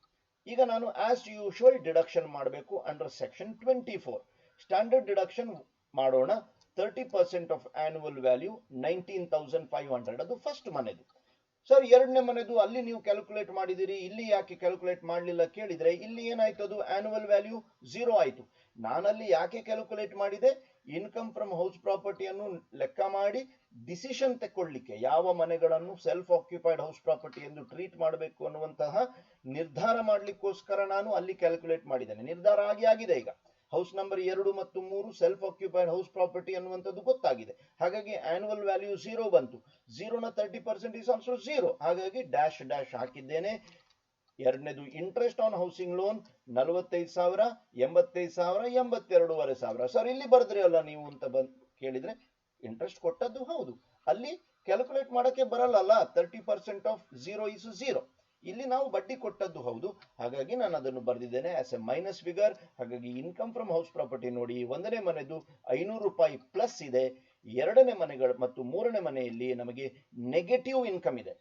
ಈಗ ನಾನು ಆಸ್ ಯೂಶುವಲ್ ಡಿಡಕ್ಷನ್ ಮಾಡಬೇಕು ಅಂಡರ್ ಸೆಕ್ಷನ್ 24. ಸ್ಟ್ಯಾಂಡರ್ಡ್ ಡಿಡಕ್ಷನ್ ಮಾಡೋಣ. 30% ಆಫ್ ಆನ್ಯುವಲ್ ವ್ಯಾಲ್ಯೂ 19,500. ಅದು ಫಸ್ಟ್ ಮನೆದು. ಸರ್ 2ನೇ ಮನೆದು ಅಲ್ಲಿ ನೀವು ಕ್ಯಾಲ್ಕುಲೇಟ್ ಮಾಡಿದಿರಿ, ಇಲ್ಲಿ ಯಾಕೆ ಕ್ಯಾಲ್ಕುಲೇಟ್ ಮಾಡಲಿಲ್ಲ ಕೇಳಿದ್ರೆ ಇಲ್ಲಿ ಏನಾಯ್ತು? ಅದು ಆನ್ಯುವಲ್ ವ್ಯಾಲ್ಯೂ 0 ಆಯಿತು. ನಾನಲ್ಲಿ ಯಾಕೆ ಕ್ಯಾಲ್ಕುಲೇಟ್ ಮಾಡಿದೆ? ಇನ್ಕಮ್ ಫ್ರಮ್ ಹೌಸ್ ಪ್ರಾಪರ್ಟಿಯನ್ನು ಲೆಕ್ಕ ಮಾಡಿ ಡಿಸಿಷನ್ ತಗೊಳ್ಳಿಕ್ಕೆ, ಯಾವ ಮನೆಗಳನ್ನು ಸೆಲ್ಫ್ ಆಕ್ಯುಪೈಡ್ ಹೌಸ್ ಪ್ರಾಪರ್ಟಿ ಎಂದು ಟ್ರೀಟ್ ಮಾಡಬೇಕು ಅನ್ನುವಂತಹ ನಿರ್ಧಾರ ಮಾಡಲಿಕ್ಕೋಸ್ಕರ ನಾನು ಅಲ್ಲಿ ಕ್ಯಾಲ್ಕುಲೇಟ್ ಮಾಡಿದ್ದೇನೆ. ನಿರ್ಧಾರ ಆಗಿದೆ. ಈಗ ಹೌಸ್ ನಂಬರ್ 2 ಮತ್ತು 3 ಸೆಲ್ಫ್ ಆಕ್ಯುಪೈಡ್ ಹೌಸ್ ಪ್ರಾಪರ್ಟಿ ಅನ್ನುವಂಥದ್ದು ಗೊತ್ತಾಗಿದೆ. ಹಾಗಾಗಿ ಆನ್ಯುವಲ್ ವ್ಯಾಲ್ಯೂ 0 ಬಂತು. 0ನ 30% ಇಸ್ ಆಲ್ಸೋ 0. ಹಾಗಾಗಿ ಡ್ಯಾಶ್ ಡ್ಯಾಶ್ ಹಾಕಿದ್ದೇನೆ. 2ನೇದು interest on housing loan 45,000, 85,000, 82,500. Sir ಇಲ್ಲಿ ಬರೆದ್ರಿ ಅಲ್ಲ ನೀವು ಅಂತ ಕೇಳಿದ್ರೆ ಇಂಟ್ರೆಸ್ಟ್ ಕೊಟ್ಟದ್ದು ಹೌದು, ಅಲ್ಲಿ ಕ್ಯಾಲ್ಕುಲೇಟ್ ಮಾಡಕ್ಕೆ ಬರಲ್ಲ. 30% ಆಫ್ 0 is 0. ಇಲ್ಲಿ ನಾವು ಬಡ್ಡಿ ಕೊಟ್ಟದ್ದು ಹೌದು, ಹಾಗಾಗಿ ನಾನು ಅದನ್ನು ಬರೆದಿದ್ದೇನೆ ಆಸ್ ಎ ಮೈನಸ್ ಫಿಗರ್. ಹಾಗಾಗಿ ಇನ್ಕಮ್ ಫ್ರಮ್ ಹೌಸ್ ಪ್ರಾಪರ್ಟಿ ನೋಡಿ, 1ನೇ ಮನೆದು 500 ರೂಪಾಯಿ ಪ್ಲಸ್ ಇದೆ, 2ನೇ ಮನೆಗಳು ಮತ್ತು 3ನೇ ಮನೆಯಲ್ಲಿ ನಮಗೆ ನೆಗೆಟಿವ್ ಇನ್ಕಮ್ ಇದೆ.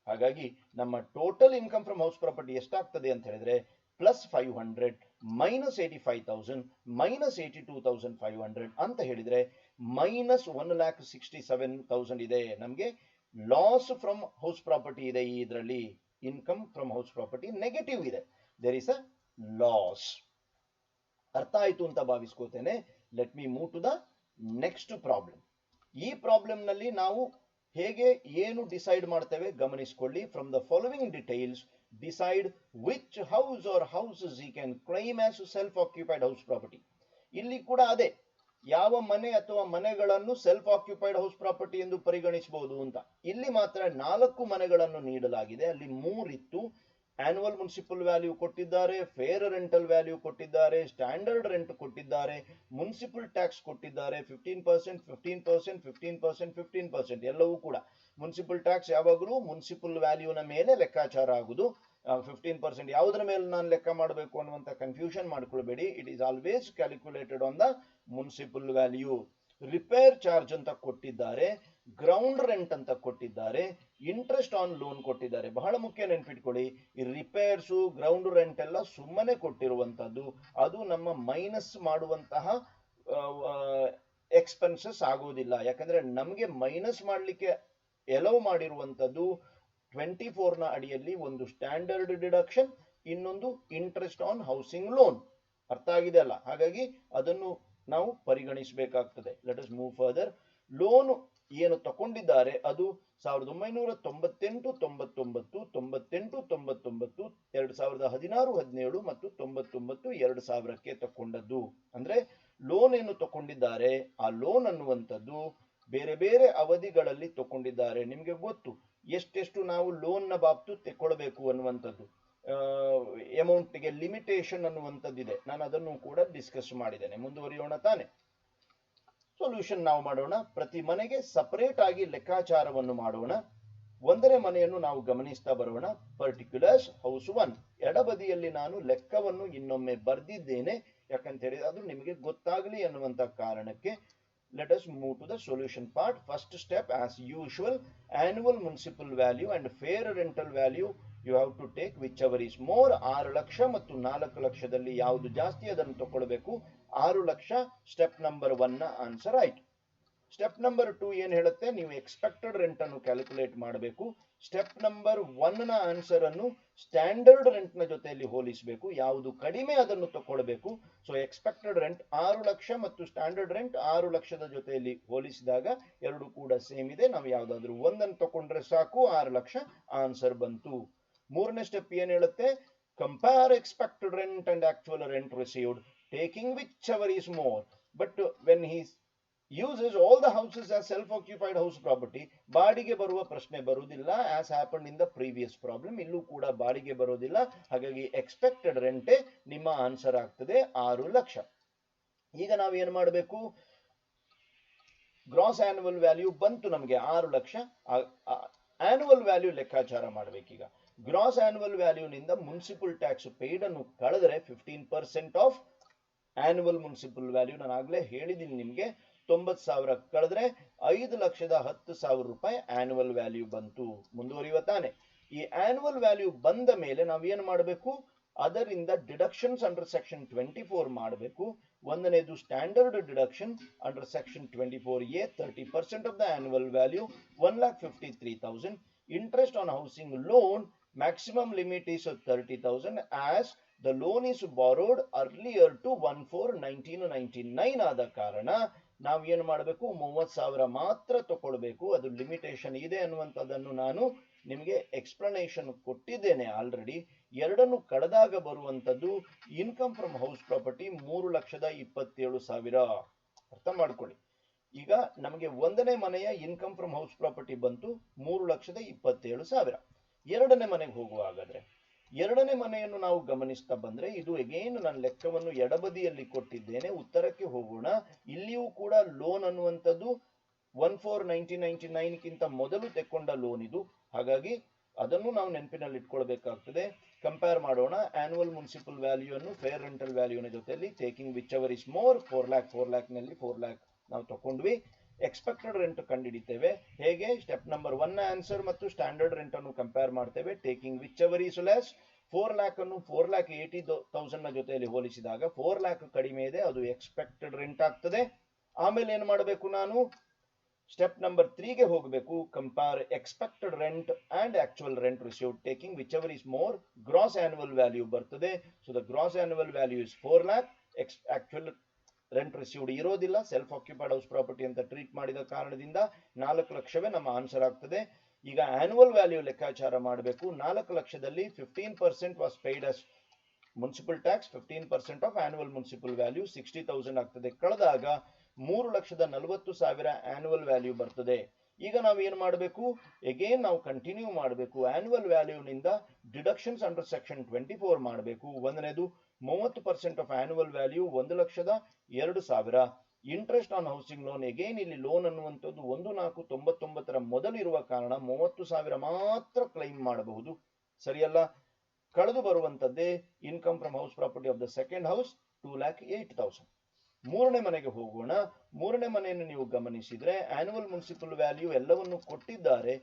ಹಾಗಾಗಿ ನಮ್ಮ total income from house property ಎಷ್ಟಾಗ್ತದೆ ಅಂತ ಹೇಳಿದ್ರೆ +500 -85,000 -82,500 ಅಂತ ಹೇಳಿದ್ರೆ -1,67,000 ಇದೆ. ನಮಗೆ ಲಾಸ್ ಫ್ರಮ್ ಹೌಸ್ ಪ್ರಾಪರ್ಟಿ ಇದೆ. ಇದರಲ್ಲಿ income from house property negative ಇದೆ. There is a loss. ಅರ್ಥ ಆಯ್ತು ಅಂತ ಭಾವಿಸ್ಕೋತೇನೆ. Let me move to the next problem. ಈ ಪ್ರಾಬ್ಲಮ್ ನಲ್ಲಿ ನಾವು ಹೇಗೆ ಏನು ಡಿಸೈಡ್ ಮಾಡ್ತೇವೆ ಗಮನಿಸಿಕೊಳ್ಳಿ. From the following details decide which house or houses you can claim as self occupied house property. ಇಲ್ಲಿ ಕೂಡ ಅದೇ, ಯಾವ ಮನೆ ಅಥವಾ ಮನೆಗಳನ್ನು ಸೆಲ್ಫ್ ಆಕ್ಯುಪೈಡ್ ಹೌಸ್ ಪ್ರಾಪರ್ಟಿ ಎಂದು ಪರಿಗಣಿಸಬಹುದು ಅಂತ. ಇಲ್ಲಿ ಮಾತ್ರ 4 ಮನೆಗಳನ್ನು ನೀಡಲಾಗಿದೆ. ಅಲ್ಲಿ 3 ಇತ್ತು. ಆನ್ಯುವಲ್ ಮುನ್ಸಿಪಲ್ ವ್ಯಾಲ್ಯೂ ಕೊಟ್ಟಿದ್ದಾರೆ, ಫೇರ್ ರೆಂಟಲ್ ವ್ಯಾಲ್ಯೂ ಕೊಟ್ಟಿದ್ದಾರೆ, ಸ್ಟ್ಯಾಂಡರ್ಡ್ ರೆಂಟ್ ಕೊಟ್ಟಿದ್ದಾರೆ, ಮುನ್ಸಿಪಲ್ ಟ್ಯಾಕ್ಸ್ ಕೊಟ್ಟಿದ್ದಾರೆ. 15%, 15%, 15%, 15%. ಎಲ್ಲವೂ ಕೂಡ ಮುನ್ಸಿಪಲ್ ಟ್ಯಾಕ್ಸ್ ಯಾವಾಗಲೂ ಮುನ್ಸಿಪಲ್ ವ್ಯಾಲ್ಯೂನ ಮೇಲೆ ಲೆಕ್ಕಾಚಾರ ಆಗುದು. 15% ಯಾವುದರ ಮೇಲೆ ನಾನು ಲೆಕ್ಕ ಮಾಡಬೇಕು ಅನ್ನುವಂತ ಕನ್ಫ್ಯೂಷನ್ ಮಾಡ್ಕೊಳ್ಬೇಡಿ. It is always calculated on the municipal value. Repair charge ಅಂತ ಕೊಟ್ಟಿದ್ದಾರೆ, ಗ್ರೌಂಡ್ ರೆಂಟ್ ಅಂತ ಕೊಟ್ಟಿದ್ದಾರೆ, ಇಂಟ್ರೆಸ್ಟ್ ಆನ್ ಲೋನ್ ಕೊಟ್ಟಿದ್ದಾರೆ. ಬಹಳ ಮುಖ್ಯ ನೆನ್ಪಿಟ್ಕೊಳ್ಳಿ, ಈ ರಿಪೇರ್ಸು ಗ್ರೌಂಡ್ ರೆಂಟ್ ಎಲ್ಲ ಸುಮ್ಮನೆ ಕೊಟ್ಟಿರುವಂತದ್ದು. ಅದು ನಮ್ಮ ಮೈನಸ್ ಮಾಡುವಂತಹ ಎಕ್ಸ್ಪೆನ್ಸಸ್ ಆಗೋದಿಲ್ಲ. ಯಾಕಂದ್ರೆ ನಮಗೆ ಮೈನಸ್ ಮಾಡಲಿಕ್ಕೆ ಎಲೋ ಮಾಡಿರುವಂತದ್ದು 24ನ ಅಡಿಯಲ್ಲಿ ಒಂದು ಸ್ಟ್ಯಾಂಡರ್ಡ್ ಡಿಡಕ್ಷನ್, ಇನ್ನೊಂದು ಇಂಟ್ರೆಸ್ಟ್ ಆನ್ ಹೌಸಿಂಗ್ ಲೋನ್. ಅರ್ಥ ಆಗಿದೆ ಅಲ್ಲ? ಹಾಗಾಗಿ ಅದನ್ನು ನಾವು ಪರಿಗಣಿಸಬೇಕಾಗ್ತದೆ. Let us move further. Loan ಏನು ತಗೊಂಡಿದ್ದಾರೆ ಅದು 1998, 99, 98, 99, 2016, 17 ಮತ್ತು 99, 2000ಕ್ಕೆ ತಗೊಂಡದ್ದು. ಅಂದ್ರೆ ಲೋನ್ ಏನು ತಗೊಂಡಿದ್ದಾರೆ ಆ ಲೋನ್ ಅನ್ನುವಂಥದ್ದು ಬೇರೆ ಬೇರೆ ಅವಧಿಗಳಲ್ಲಿ ತಗೊಂಡಿದ್ದಾರೆ. ನಿಮಗೆ ಗೊತ್ತು ಎಷ್ಟೆಷ್ಟು ನಾವು ಲೋನ್ ನ ಬಾಬ್ತು ತೆಕ್ಕೊಳ್ಬೇಕು ಅನ್ನುವಂಥದ್ದು. ಅಮೌಂಟ್ಗೆ ಲಿಮಿಟೇಷನ್ ಅನ್ನುವಂಥದ್ದಿದೆ. ನಾನು ಅದನ್ನು ಕೂಡ ಡಿಸ್ಕಸ್ ಮಾಡಿದ್ದೇನೆ. ಮುಂದುವರಿಯೋಣ ತಾನೆ. ಸೊಲ್ಯೂಷನ್ ನಾವು ಮಾಡೋಣ. ಪ್ರತಿ ಮನೆಗೆ ಸಪರೇಟ್ ಆಗಿ ಲೆಕ್ಕಾಚಾರವನ್ನು ಮಾಡೋಣ. 1ನೇ ಮನೆಯನ್ನು ನಾವು ಗಮನಿಸ್ತಾ ಬರೋಣ. Particulars house 1. ಎಡಬದಿಯಲ್ಲಿ ನಾನು ಲೆಕ್ಕವನ್ನು ಇನ್ನೊಮ್ಮೆ ಬರ್ದಿದ್ದೇನೆ, ಯಾಕಂತ ಹೇಳಿದ್ರೆ ಅದು ನಿಮಗೆ ಗೊತ್ತಾಗಲಿ ಅನ್ನುವಂತ ಕಾರಣಕ್ಕೆ. Let us move to the solution part. First step, as usual, annual municipal value and fair rental value you have to take whichever is more. 6 lakh ಮತ್ತು 4 ಲಕ್ಷದಲ್ಲಿ ಯಾವುದು ಜಾಸ್ತಿ ಅದನ್ನು ತಗೊಳ್ಬೇಕು. 6 ಲಕ್ಷ ಸ್ಟೆಪ್ ನಂಬರ್ 1 ನ ಆನ್ಸರ್ ಆಯ್ತು. ಸ್ಟೆಪ್ ನಂಬರ್ 2 ಏನ್ ಹೇಳುತ್ತೆ, ನೀವು ಎಕ್ಸ್ಪೆಕ್ಟೆಡ್ ರೆಂಟ್ ಅನ್ನು ಕ್ಯಾಲ್ಕುಲೇಟ್ ಮಾಡಬೇಕು. ಸ್ಟೆಪ್ ನಂಬರ್ 1 ನ ಆನ್ಸರ್ ಅನ್ನು ಸ್ಟ್ಯಾಂಡರ್ಡ್ ರೆಂಟ್ ನ ಜೊತೆಯಲ್ಲಿ ಹೋಲಿಸಬೇಕು. ಯಾವುದು ಕಡಿಮೆ ಅದನ್ನು ತಗೊಳ್ಬೇಕು. ಸೊ ಎಕ್ಸ್ಪೆಕ್ಟೆಡ್ ರೆಂಟ್ 6 ಲಕ್ಷ ಮತ್ತು ಸ್ಟ್ಯಾಂಡರ್ಡ್ ರೆಂಟ್ 6 ಲಕ್ಷದ ಜೊತೆಯಲ್ಲಿ ಹೋಲಿಸಿದಾಗ ಎರಡು ಕೂಡ ಸೇಮ್ ಇದೆ. ನಾವು ಯಾವ್ದಾದ್ರು ಒಂದನ್ನು ತಗೊಂಡ್ರೆ ಸಾಕು, 6 ಲಕ್ಷ ಆನ್ಸರ್ ಬಂತು. ಮೂರನೇ ಸ್ಟೆಪ್ ಏನ್ ಹೇಳುತ್ತೆ, compare expected rent and actual rent received taking whichever is more. But when he uses all the houses as self-occupied house property, ಬಾಡಿಗೆ ಬರುವ ಪ್ರಶ್ನೆ ಬರುವುದಿಲ್ಲ. as happened in the previous problem, ಇಲ್ಲೂ ಕೂಡ ಬಾಡಿಗೆ ಬರೋದಿಲ್ಲ. ಹಾಗಾಗಿ ಎಕ್ಸ್ಪೆಕ್ಟೆಡ್ ರೆಂಟೇ ನಿಮ್ಮ ಆನ್ಸರ್ ಆಗ್ತದೆ, 6 ಲಕ್ಷ. ಈಗ ನಾವು ಏನ್ ಮಾಡಬೇಕು, ಗ್ರಾಸ್ ಆನ್ಯುವಲ್ ವ್ಯಾಲ್ಯೂ ಬಂತು ನಮಗೆ 6 ಲಕ್ಷ. ಆನ್ಯುವಲ್ ವ್ಯಾಲ್ಯೂ ಲೆಕ್ಕಾಚಾರ ಮಾಡಬೇಕೀಗ. ಗ್ರಾಸ್ ಆನ್ಯುವಲ್ ವ್ಯಾಲ್ಯೂನಿಂದ ಮುನ್ಸಿಪಲ್ ಟ್ಯಾಕ್ಸ್ ಪೇಯ್ಡ್ ಅನ್ನು ಕಳೆದ್ರೆ 15% ಆಫ್ ಆನ್ಯುವಲ್ ಮುನ್ಸಿಪಲ್ ವ್ಯಾಲ್ಯೂ. ನಾನು ಆಗ್ಲೇ ಹೇಳಿದ್ದೀನಿ ನಿಮ್ಗೆ, 90,000 ಕಳೆದ್ರೆ 5,10,000 ರೂಪಾಯಿ ಆನ್ಯುವಲ್ ವ್ಯಾಲ್ಯೂ ಬಂತು. ಮುಂದುವರಿಯುವ ತಾನೆ. ಈ ಆನ್ಯುವಲ್ ವ್ಯಾಲ್ಯೂ ಬಂದ ಮೇಲೆ ನಾವು ಏನ್ ಮಾಡಬೇಕು, ಅದರಿಂದ ಡಿಡಕ್ಷನ್ಸ್ ಅಂಡರ್ ಸೆಕ್ಷನ್ 24 ಮಾಡಬೇಕು. ಒಂದನೇದು standard deduction under section 24A, 30% of the annual value 1,53,000. Interest on housing loan maximum limit is 30,000 as the loan is borrowed earlier to 1/4/1999 ಆದ ಕಾರಣ ನಾವು ಏನು ಮಾಡಬೇಕು, 30,000 ಮಾತ್ರ ತಗೊಳ್ಬೇಕು. ಅದು ಲಿಮಿಟೇಷನ್ ಇದೆ ಅನ್ನುವಂಥದ್ದನ್ನು ನಾನು ನಿಮಗೆ ಎಕ್ಸ್ಪ್ಲನೇಷನ್ ಕೊಟ್ಟಿದ್ದೇನೆ ಆಲ್ರೆಡಿ. ಎರಡನ್ನು ಕಳೆದಾಗ ಬರುವಂಥದ್ದು ಇನ್ಕಮ್ ಫ್ರಮ್ ಹೌಸ್ ಪ್ರಾಪರ್ಟಿ 3,27,000. ಅರ್ಥ ಮಾಡ್ಕೊಳ್ಳಿ. ಈಗ ನಮಗೆ ಒಂದನೇ ಮನೆಯ ಇನ್ಕಮ್ ಫ್ರಮ್ ಹೌಸ್ ಪ್ರಾಪರ್ಟಿ ಬಂತು 3,27,000. ಎರಡನೇ ಮನೆಗೆ ಹೋಗುವ. ಹಾಗಾದ್ರೆ ಎರಡನೇ ಮನೆಯನ್ನು ನಾವು ಗಮನಿಸ್ತಾ ಬಂದ್ರೆ, ಇದು ಎಗೇನ್ ನಾನು ಲೆಕ್ಕವನ್ನು ಎಡಬದಿಯಲ್ಲಿ ಕೊಟ್ಟಿದ್ದೇನೆ. ಉತ್ತರಕ್ಕೆ ಹೋಗೋಣ. ಇಲ್ಲಿಯೂ ಕೂಡ ಲೋನ್ ಅನ್ನುವಂಥದ್ದು 1/4/1999 ಮೊದಲು ತೆಕ್ಕೊಂಡ ಲೋನ್ ಇದು. ಹಾಗಾಗಿ ಅದನ್ನು ನಾವು ನೆನಪಿನಲ್ಲಿ ಇಟ್ಕೊಳ್ಬೇಕಾಗ್ತದೆ. ಕಂಪೇರ್ ಮಾಡೋಣ ಆನ್ಯುವಲ್ ಮುನ್ಸಿಪಲ್ ವ್ಯಾಲ್ಯೂ ಅನ್ನು ಫೇರ್ ರೆಂಟಲ್ ವ್ಯಾಲ್ಯೂನ ಜೊತೆಯಲ್ಲಿ. Taking whichever is more, 4 lakh ನಲ್ಲಿ 4 lakh ನಾವು ತಗೊಂಡ್ವಿ. ಎಕ್ಸ್ಪೆಕ್ಟೆಡ್ ರೆಂಟ್ ಕಂಡುಹಿಡಿತೇವೆ. ಹೇಗೆ, ಸ್ಟೆಪ್ ನಂಬರ್ 1 ನ ಆನ್ಸರ್ ಮತ್ತು ಸ್ಟ್ಯಾಂಡರ್ಡ್ ರೆಂಟ್ ಅನ್ನು ಕಂಪೇರ್ ಮಾಡ್ತೇವೆ. Taking whichever is less, 4 lakh ಅನ್ನು 4,80,000 ನ ಜೊತೆಯಲ್ಲಿ ಹೋಲಿಸಿದಾಗ 4 lakh ಕಡಿಮೆ ಇದೆ, ಅದು ಎಕ್ಸ್ಪೆಕ್ಟೆಡ್ ರೆಂಟ್ ಆಗ್ತದೆ. ಆಮೇಲೆ ಏನು ಮಾಡಬೇಕು, ನಾನು ಸ್ಟೆಪ್ ನಂಬರ್ 3 ಗೆ ಹೋಗಬೇಕು. Compare expected rent and actual rent received taking whichever is more. Gross annual value ಬರ್ತದೆ. So the gross annual value is 4 lakh. Actual rent received ಇರೋದಿಲ್ಲ, ಸೆಲ್ಫ್ ಆಕ್ಯುಪೈಡ್ ಹೌಸ್ ಪ್ರಾಪರ್ಟಿ ಅಂತ treat ಮಾಡಿದ ಕಾರಣದಿಂದ 4 ಲಕ್ಷವೇ ನಮ್ಮ answer ಆಗ್ತದೆ. ಈಗ annual value ಲೆಕ್ಕಾಚಾರ ಮಾಡಬೇಕು. 4 ಲಕ್ಷದಲ್ಲಿ 15% was paid us municipal tax. 15% of annual municipal value 60,000 ಆಗ್ತದೆ. ಕಳೆದಾಗ 3,40,000 ಆನ್ಯುವಲ್ ವ್ಯಾಲ್ಯೂ ಬರ್ತದೆ. ಈಗ ನಾವು ಏನು ಮಾಡಬೇಕು, ಎಗೇನ್ ನಾವು ಕಂಟಿನ್ಯೂ ಮಾಡಬೇಕು. ಆನ್ಯುವಲ್ ವ್ಯಾಲ್ಯೂನಿಂದ ಡಿಡಕ್ಷನ್ಸ್ ಅಂಡರ್ ಸೆಕ್ಷನ್ 24 ಮಾಡಬೇಕು. ಒಂದನೇದು 30% of annual value 1,02,000. Interest on housing loan, again ಇಲ್ಲಿ ಲೋನ್ ಅನ್ನುವಂಥದ್ದು 1,499 ಮೊದಲು ಇರುವ ಕಾರಣ 30,000 ಮಾತ್ರ ಕ್ಲೈಮ್ ಮಾಡಬಹುದು. ಸರಿಯಲ್ಲ. ಕಳೆದು ಬರುವಂತದ್ದೇ income from house property of the second house 2,08,000. ಮೂರನೇ ಮನೆಗೆ ಹೋಗೋಣ. ಮೂರನೇ ಮನೆಯನ್ನು ನೀವು ಗಮನಿಸಿದ್ರೆ ಆನ್ಯುವಲ್ ಮುನ್ಸಿಪಲ್ ವ್ಯಾಲ್ಯೂ ಎಲ್ಲವನ್ನು ಕೊಟ್ಟಿದ್ದಾರೆ.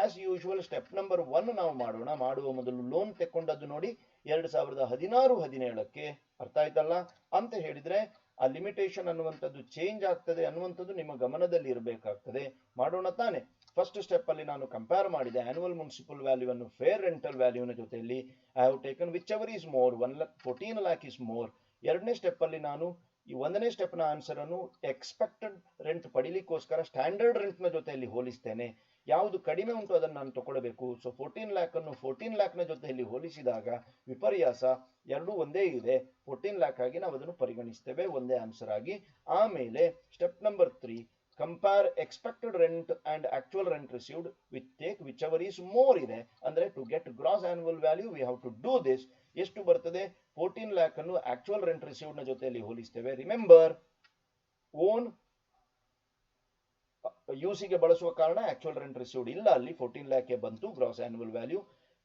ಆಸ್ ಯೂಶುವಲ್ ಸ್ಟೆಪ್ ನಂಬರ್ 1 ನಾವು ಮಾಡೋಣ. ಮಾಡುವ ಮೊದಲು ಲೋನ್ ತೆಕ್ಕೊಂಡದ್ದು ನೋಡಿ 2016-17ಕ್ಕೆ. ಅರ್ಥ ಆಯ್ತಲ್ಲ ಅಂತ ಹೇಳಿದ್ರೆ ಆ ಲಿಮಿಟೇಷನ್ ಅನ್ನುವಂಥದ್ದು ಚೇಂಜ್ ಆಗ್ತದೆ ಅನ್ನುವಂಥದ್ದು ನಿಮ್ಮ ಗಮನದಲ್ಲಿ ಇರಬೇಕಾಗ್ತದೆ. ಮಾಡೋಣ ತಾನೆ. ಫಸ್ಟ್ ಸ್ಟೆಪ್ ಅಲ್ಲಿ ನಾನು ಕಂಪೇರ್ ಮಾಡಿದೆ ಆನ್ಯುವಲ್ ಮುನ್ಸಿಪಲ್ ವ್ಯಾಲ್ಯೂ ಅನ್ನು ಫೇರ್ ರೆಂಟಲ್ ವ್ಯಾಲ್ಯೂನ ಜೊತೆಯಲ್ಲಿ. I have taken which ever is more, 14 lakh is more. ಎರಡನೇ ಸ್ಟೆಪ್ ಅಲ್ಲಿ ನಾನು ಈ ಒಂದನೇ ಸ್ಟೆಪ್ ನ ಆನ್ಸರ್ ಅನ್ನು ಎಕ್ಸ್ಪೆಕ್ಟೆಡ್ ರೆಂಟ್ ಪಡಿಲಿಕ್ಕೋಸ್ಕರ ಸ್ಟ್ಯಾಂಡರ್ಡ್ ರೆಂಟ್ ನ ಜೊತೆಯಲ್ಲಿ ಹೋಲಿಸ್ತೇನೆ. ಯಾವುದು ಕಡಿಮೆ ಉಂಟು ಅದನ್ನು ನಾನು ತಗೊಳ್ಬೇಕು. ಸೊ 14 lakh ಅನ್ನು 14 lakh ನ ಜೊತೆಯಲ್ಲಿ ಹೋಲಿಸಿದಾಗ ವಿಪರ್ಯಾಸ, ಎರಡೂ ಒಂದೇ ಇದೆ. 14 lakh ಆಗಿ ನಾವು ಅದನ್ನು ಪರಿಗಣಿಸ್ತೇವೆ ಒಂದೇ ಆನ್ಸರ್ ಆಗಿ. ಆಮೇಲೆ step number 3, compare expected rent and actual rent received with take whichever is more ಇದೆ. ಅಂದ್ರೆ to get gross annual value we have to do this. ಎಷ್ಟು ಬರ್ತದೆ, 14 lakh ಅನ್ನು ಆಕ್ಚುಯಲ್ ರೆಂಟ್ ರಿಸೀವ್ಡ್ ನ ಜೊತೆಯಲ್ಲಿ ಹೋಲಿಸ್ತೇವೆ. ರಿಮೆಂಬರ್, ಓನ್ ಯೂಸಿಗೆ ಬಳಸುವ ಕಾರಣ actual rent received ಇಲ್ಲ, ಅಲ್ಲಿ 14 lakh ಬಂತು ಗ್ರಾಸ್ ಆನ್ಯುವಲ್ ವ್ಯಾಲ್ಯೂ.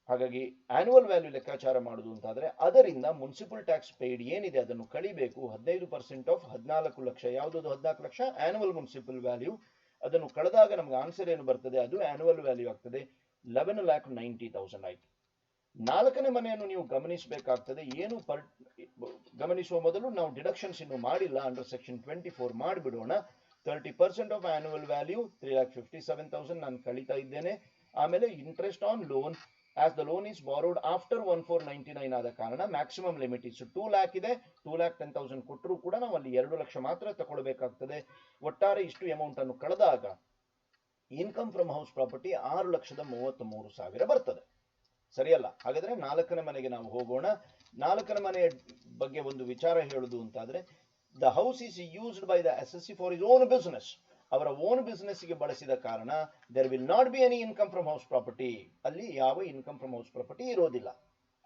ಹಾಗಾಗಿ ಆನ್ಯುವಲ್ ವ್ಯಾಲ್ಯೂ ಲೆಕ್ಕಾಚಾರ ಮಾಡುದು ಅಂತಾದ್ರೆ ಅದರಿಂದ ಮುನ್ಸಿಪಲ್ ಟ್ಯಾಕ್ಸ್ ಪೇಯ್ಡ್ ಏನಿದೆ ಅದನ್ನು ಕಳಿಬೇಕು. 15% ಆಫ್ 14 ಲಕ್ಷ. ಯಾವುದದು 14 ಲಕ್ಷ? Annual municipal value. ಅದನ್ನು ಕಳೆದಾಗ ನಮ್ಗೆ ಆನ್ಸರ್ ಏನು ಬರ್ತದೆ, ಅದು ಆನ್ಯುವಲ್ ವ್ಯಾಲ್ಯೂ ಆಗ್ತದೆ. 11,90,000 ಆಯ್ತು. ನಾಲ್ಕನೇ ಮನೆಯನ್ನು ನೀವು ಗಮನಿಸಬೇಕಾಗ್ತದೆ. ಏನು ಗಮನಿಸುವ ಮೊದಲು ನಾವು ಡಿಡಕ್ಷನ್ಸ್ ಇನ್ನು ಮಾಡಿಲ್ಲ, ಅಂಡರ್ ಸೆಕ್ಷನ್ 24 ಮಾಡಿಬಿಡೋಣ. 30% ಆಫ್ ಆನ್ಯುವಲ್ ವ್ಯಾಲ್ಯೂ 3,57,000 ನಾನು ಕಳೀತಾ ಇದ್ದೇನೆ. ಆಮೇಲೆ interest on loan as the loan is borrowed after 1499 ಆದ ಕಾರಣ ಮ್ಯಾಕ್ಸಿಮಮ್ ಲಿಮಿಟ್ ಇಸ್ 2 lakh ಇದೆ. 2,10,000 ಕೊಟ್ಟರು ಕೂಡ ನಾವು ಅಲ್ಲಿ 2 ಲಕ್ಷ ಮಾತ್ರ ತಗೊಳ್ಬೇಕಾಗ್ತದೆ. ಒಟ್ಟಾರೆ ಇಷ್ಟು ಅಮೌಂಟ್ ಅನ್ನು ಕಳೆದಾಗ ಇನ್ಕಮ್ ಫ್ರಮ್ ಹೌಸ್ ಪ್ರಾಪರ್ಟಿ 6,33,000 ಬರ್ತದೆ. ಸರಿಯಲ್ಲ? ಹಾಗಾದ್ರೆ ನಾಲ್ಕನೇ ಮನೆಗೆ ನಾವು ಹೋಗೋಣ. ನಾಲ್ಕನೇ ಮನೆಯ ಬಗ್ಗೆ ಒಂದು ವಿಚಾರ ಹೇಳುದು ಅಂತಾದ್ರೆ, the house is used by the assessee for his own business. ಅವರ ಓನ್ ಬಿಸ್ನೆಸ್ ಗೆ ಬಳಸಿದ ಕಾರಣ there will not be any income from house property. ಅಲ್ಲಿ ಯಾವ ಇನ್ಕಮ್ ಫ್ರಮ್ ಹೌಸ್ ಪ್ರಾಪರ್ಟಿ ಇರೋದಿಲ್ಲ.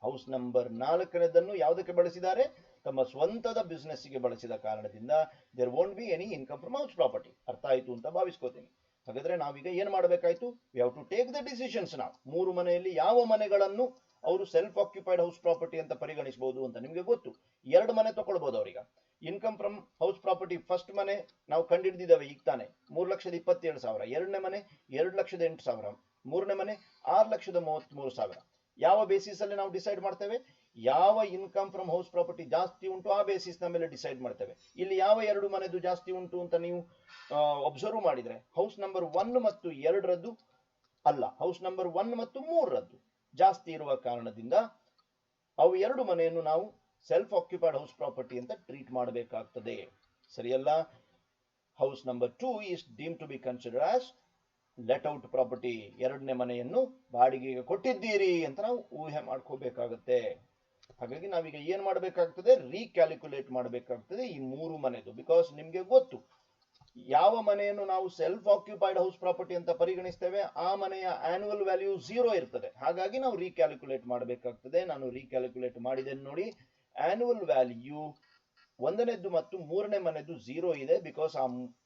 ಹೌಸ್ ನಂಬರ್ 4ನೇದನ್ನು ಯಾವುದಕ್ಕೆ ಬಳಸಿದ್ದಾರೆ? ತಮ್ಮ ಸ್ವಂತದ ಬಿಸ್ನೆಸ್ ಗೆ ಬಳಸಿದ ಕಾರಣದಿಂದ there won't be any income from house property. ಅರ್ಥ ಆಯ್ತು ಅಂತ ಭಾವಿಸ್ಕೋತೀನಿ. ಹಾಗಾದ್ರೆ ನಾವೀಗ ಏನ್ ಮಾಡಬೇಕಾಯ್ತು? We have to take the decisions. ನಾವು 3 ಮನೆಯಲ್ಲಿ ಯಾವ ಮನೆಗಳನ್ನು ಅವರು ಸೆಲ್ಫ್ ಆಕ್ಯುಪೈಡ್ ಹೌಸ್ ಪ್ರಾಪರ್ಟಿ ಅಂತ ಪರಿಗಣಿಸಬಹುದು ಅಂತ ನಿಮಗೆ ಗೊತ್ತು. 2 ಮನೆ ತಗೊಳ್ಬಹುದು ಅವರೀಗ. Income from house property first ಮನೆ ನಾವು ಕಂಡಿಡಿದಿದ್ದೇವೆ ಈಗ ತಾನೆ, 3,27,000. ಎರಡನೇ ಮನೆ 2,08,000. ಮೂರನೇ ಮನೆ 6,33,000. ಯಾವ ಬೇಸಿಸ್ ಅಲ್ಲಿ ನಾವು ಡಿಸೈಡ್ ಮಾಡ್ತೇವೆ? ಯಾವ ಇನ್ಕಮ್ ಫ್ರಮ್ ಹೌಸ್ ಪ್ರಾಪರ್ಟಿ ಜಾಸ್ತಿ ಉಂಟು ಆ ಬೇಸಿಸ್ ನ ಮೇಲೆ ಡಿಸೈಡ್ ಮಾಡ್ತೇವೆ. ಇಲ್ಲಿ ಯಾವ 2 ಮನೆದು ಜಾಸ್ತಿ ಉಂಟು ಅಂತ ನೀವು ಅಬ್ಸರ್ವ್ ಮಾಡಿದ್ರೆ ಹೌಸ್ ನಂಬರ್ 1 ಮತ್ತು 2ರದ್ದು ಅಲ್ಲ, ಹೌಸ್ ನಂಬರ್ 1 ಮತ್ತು 3ರದ್ದು ಜಾಸ್ತಿ ಇರುವ ಕಾರಣದಿಂದ ಅವು 2 ಮನೆಯನ್ನು ನಾವು ಸೆಲ್ಫ್ ಆಕ್ಯುಪೈಡ್ ಹೌಸ್ ಪ್ರಾಪರ್ಟಿ ಅಂತ ಟ್ರೀಟ್ ಮಾಡಬೇಕಾಗ್ತದೆ. ಸರಿಯಲ್ಲ? House number 2 is deem to be consider as let out property. 2ನೇ ಮನೆಯನ್ನು ಬಾಡಿಗೆಗೆ ಕೊಟ್ಟಿದ್ದೀರಿ ಅಂತ ನಾವು ಊಹೆ ಮಾಡ್ಕೋಬೇಕಾಗತ್ತೆ. ಹಾಗಾಗಿ ನಾವೀಗ ಏನ್ ಮಾಡಬೇಕಾಗ್ತದೆ? ರೀಕ್ಯಾಲ್ಕುಲೇಟ್ ಮಾಡಬೇಕಾಗ್ತದೆ ಈ 3 ಮನೆದು. ಬಿಕಾಸ್ ನಿಮ್ಗೆ ಗೊತ್ತು, ಯಾವ ಮನೆಯನ್ನು ನಾವು ಸೆಲ್ಫ್ ಆಕ್ಯುಪೈಡ್ ಹೌಸ್ ಪ್ರಾಪರ್ಟಿ ಅಂತ ಪರಿಗಣಿಸ್ತೇವೆ ಆ ಮನೆಯ ಆನ್ಯುವಲ್ ವ್ಯಾಲ್ಯೂ 0 ಇರ್ತದೆ. ಹಾಗಾಗಿ ನಾವು ರೀಕ್ಯಾಲ್ಕುಲೇಟ್ ಮಾಡಬೇಕಾಗ್ತದೆ. ನಾನು ರೀಕ್ಯಾಲ್ಕುಲೇಟ್ ಮಾಡಿದ್ದೇನೆ ನೋಡಿ. ಆನ್ಯುವಲ್ ವ್ಯಾಲ್ಯೂ 1ನೇದ್ದು ಮತ್ತು 3ನೇ ಮನೆದು 0 ಇದೆ. ಬಿಕಾಸ್ ಆ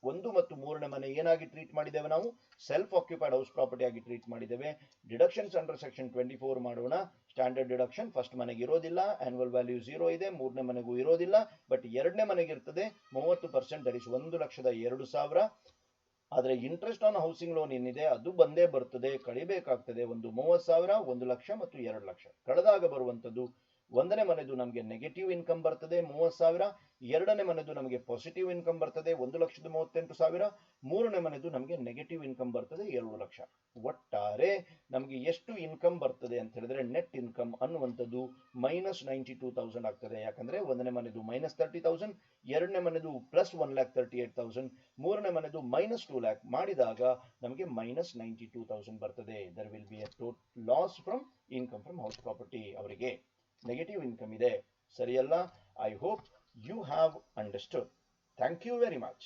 1 ಮತ್ತು 3ನೇ ಮನೆ ಏನಾಗಿ ಟ್ರೀಟ್ ಮಾಡಿದ್ದೇವೆ? ನಾವು ಸೆಲ್ಫ್ ಆಕ್ಯುಪೈಡ್ ಹೌಸ್ ಪ್ರಾಪರ್ಟಿ ಆಗಿ ಟ್ರೀಟ್ ಮಾಡಿದ್ದೇವೆ. ಡಿಡಕ್ಷನ್ಸ್ ಅಂಡರ್ ಸೆಕ್ಷನ್ 24 ಮಾಡೋಣ. ಸ್ಟ್ಯಾಂಡರ್ಡ್ ಡಿಡಕ್ಷನ್ ಫಸ್ಟ್ ಮನೆಗೆ ಇರೋದಿಲ್ಲ, ಆನ್ಯುವಲ್ ವ್ಯಾಲ್ಯೂ 0 ಇದೆ. 3ನೇ ಮನೆಗೂ ಇರೋದಿಲ್ಲ. ಬಟ್ 2ನೇ ಮನೆಗೆ ಇರ್ತದೆ 30%, ದಟ್ ಇಸ್ 1,02,000. ಆದ್ರೆ ಇಂಟ್ರೆಸ್ಟ್ ಆನ್ ಹೌಸಿಂಗ್ ಲೋನ್ ಏನಿದೆ ಅದು ಬಂದೇ ಬರ್ತದೆ, ಕಳಿಬೇಕಾಗ್ತದೆ. ಒಂದು 30,000, 1 ಲಕ್ಷ ಮತ್ತು 2 ಲಕ್ಷ ಕಳೆದಾಗ ಬರುವಂತದ್ದು 1ನೇ ಮನೆದು ನಮಗೆ ನೆಗೆಟಿವ್ ಇನ್ಕಮ್ ಬರ್ತದೆ 30,000. 2ನೇ ಮನೆದು ನಮಗೆ ಪಾಸಿಟಿವ್ ಇನ್ಕಮ್ ಬರ್ತದೆ 1,38,000. 3ನೇ ಮನೆದು ನಮಗೆ ನೆಗೆಟಿವ್ ಇನ್ಕಮ್ ಬರ್ತದೆ 2 ಲಕ್ಷ. ಒಟ್ಟಾರೆ ನಮಗೆ ಎಷ್ಟು ಇನ್ಕಮ್ ಬರ್ತದೆ ಅಂತ ಹೇಳಿದ್ರೆ ನೆಟ್ ಇನ್ಕಮ್ ಅನ್ನುವಂಥದ್ದು -92,000 ಆಗ್ತದೆ. ಯಾಕಂದ್ರೆ 1ನೇ ಮನೆದು -30,000, 2ನೇ ಮನೆದು +1,38,000, 3ನೇ ಮನೆದು -2 lakh ಮಾಡಿದಾಗ ನಮಗೆ -92,000 ಬರ್ತದೆ. There will be a loss from income from house property. ಅವರಿಗೆ ನೆಗೆಟಿವ್ ಇನ್ಕಮ್ ಇದೆ. ಸರಿಯಲ್ಲ? I hope you have understood. Thank you very much.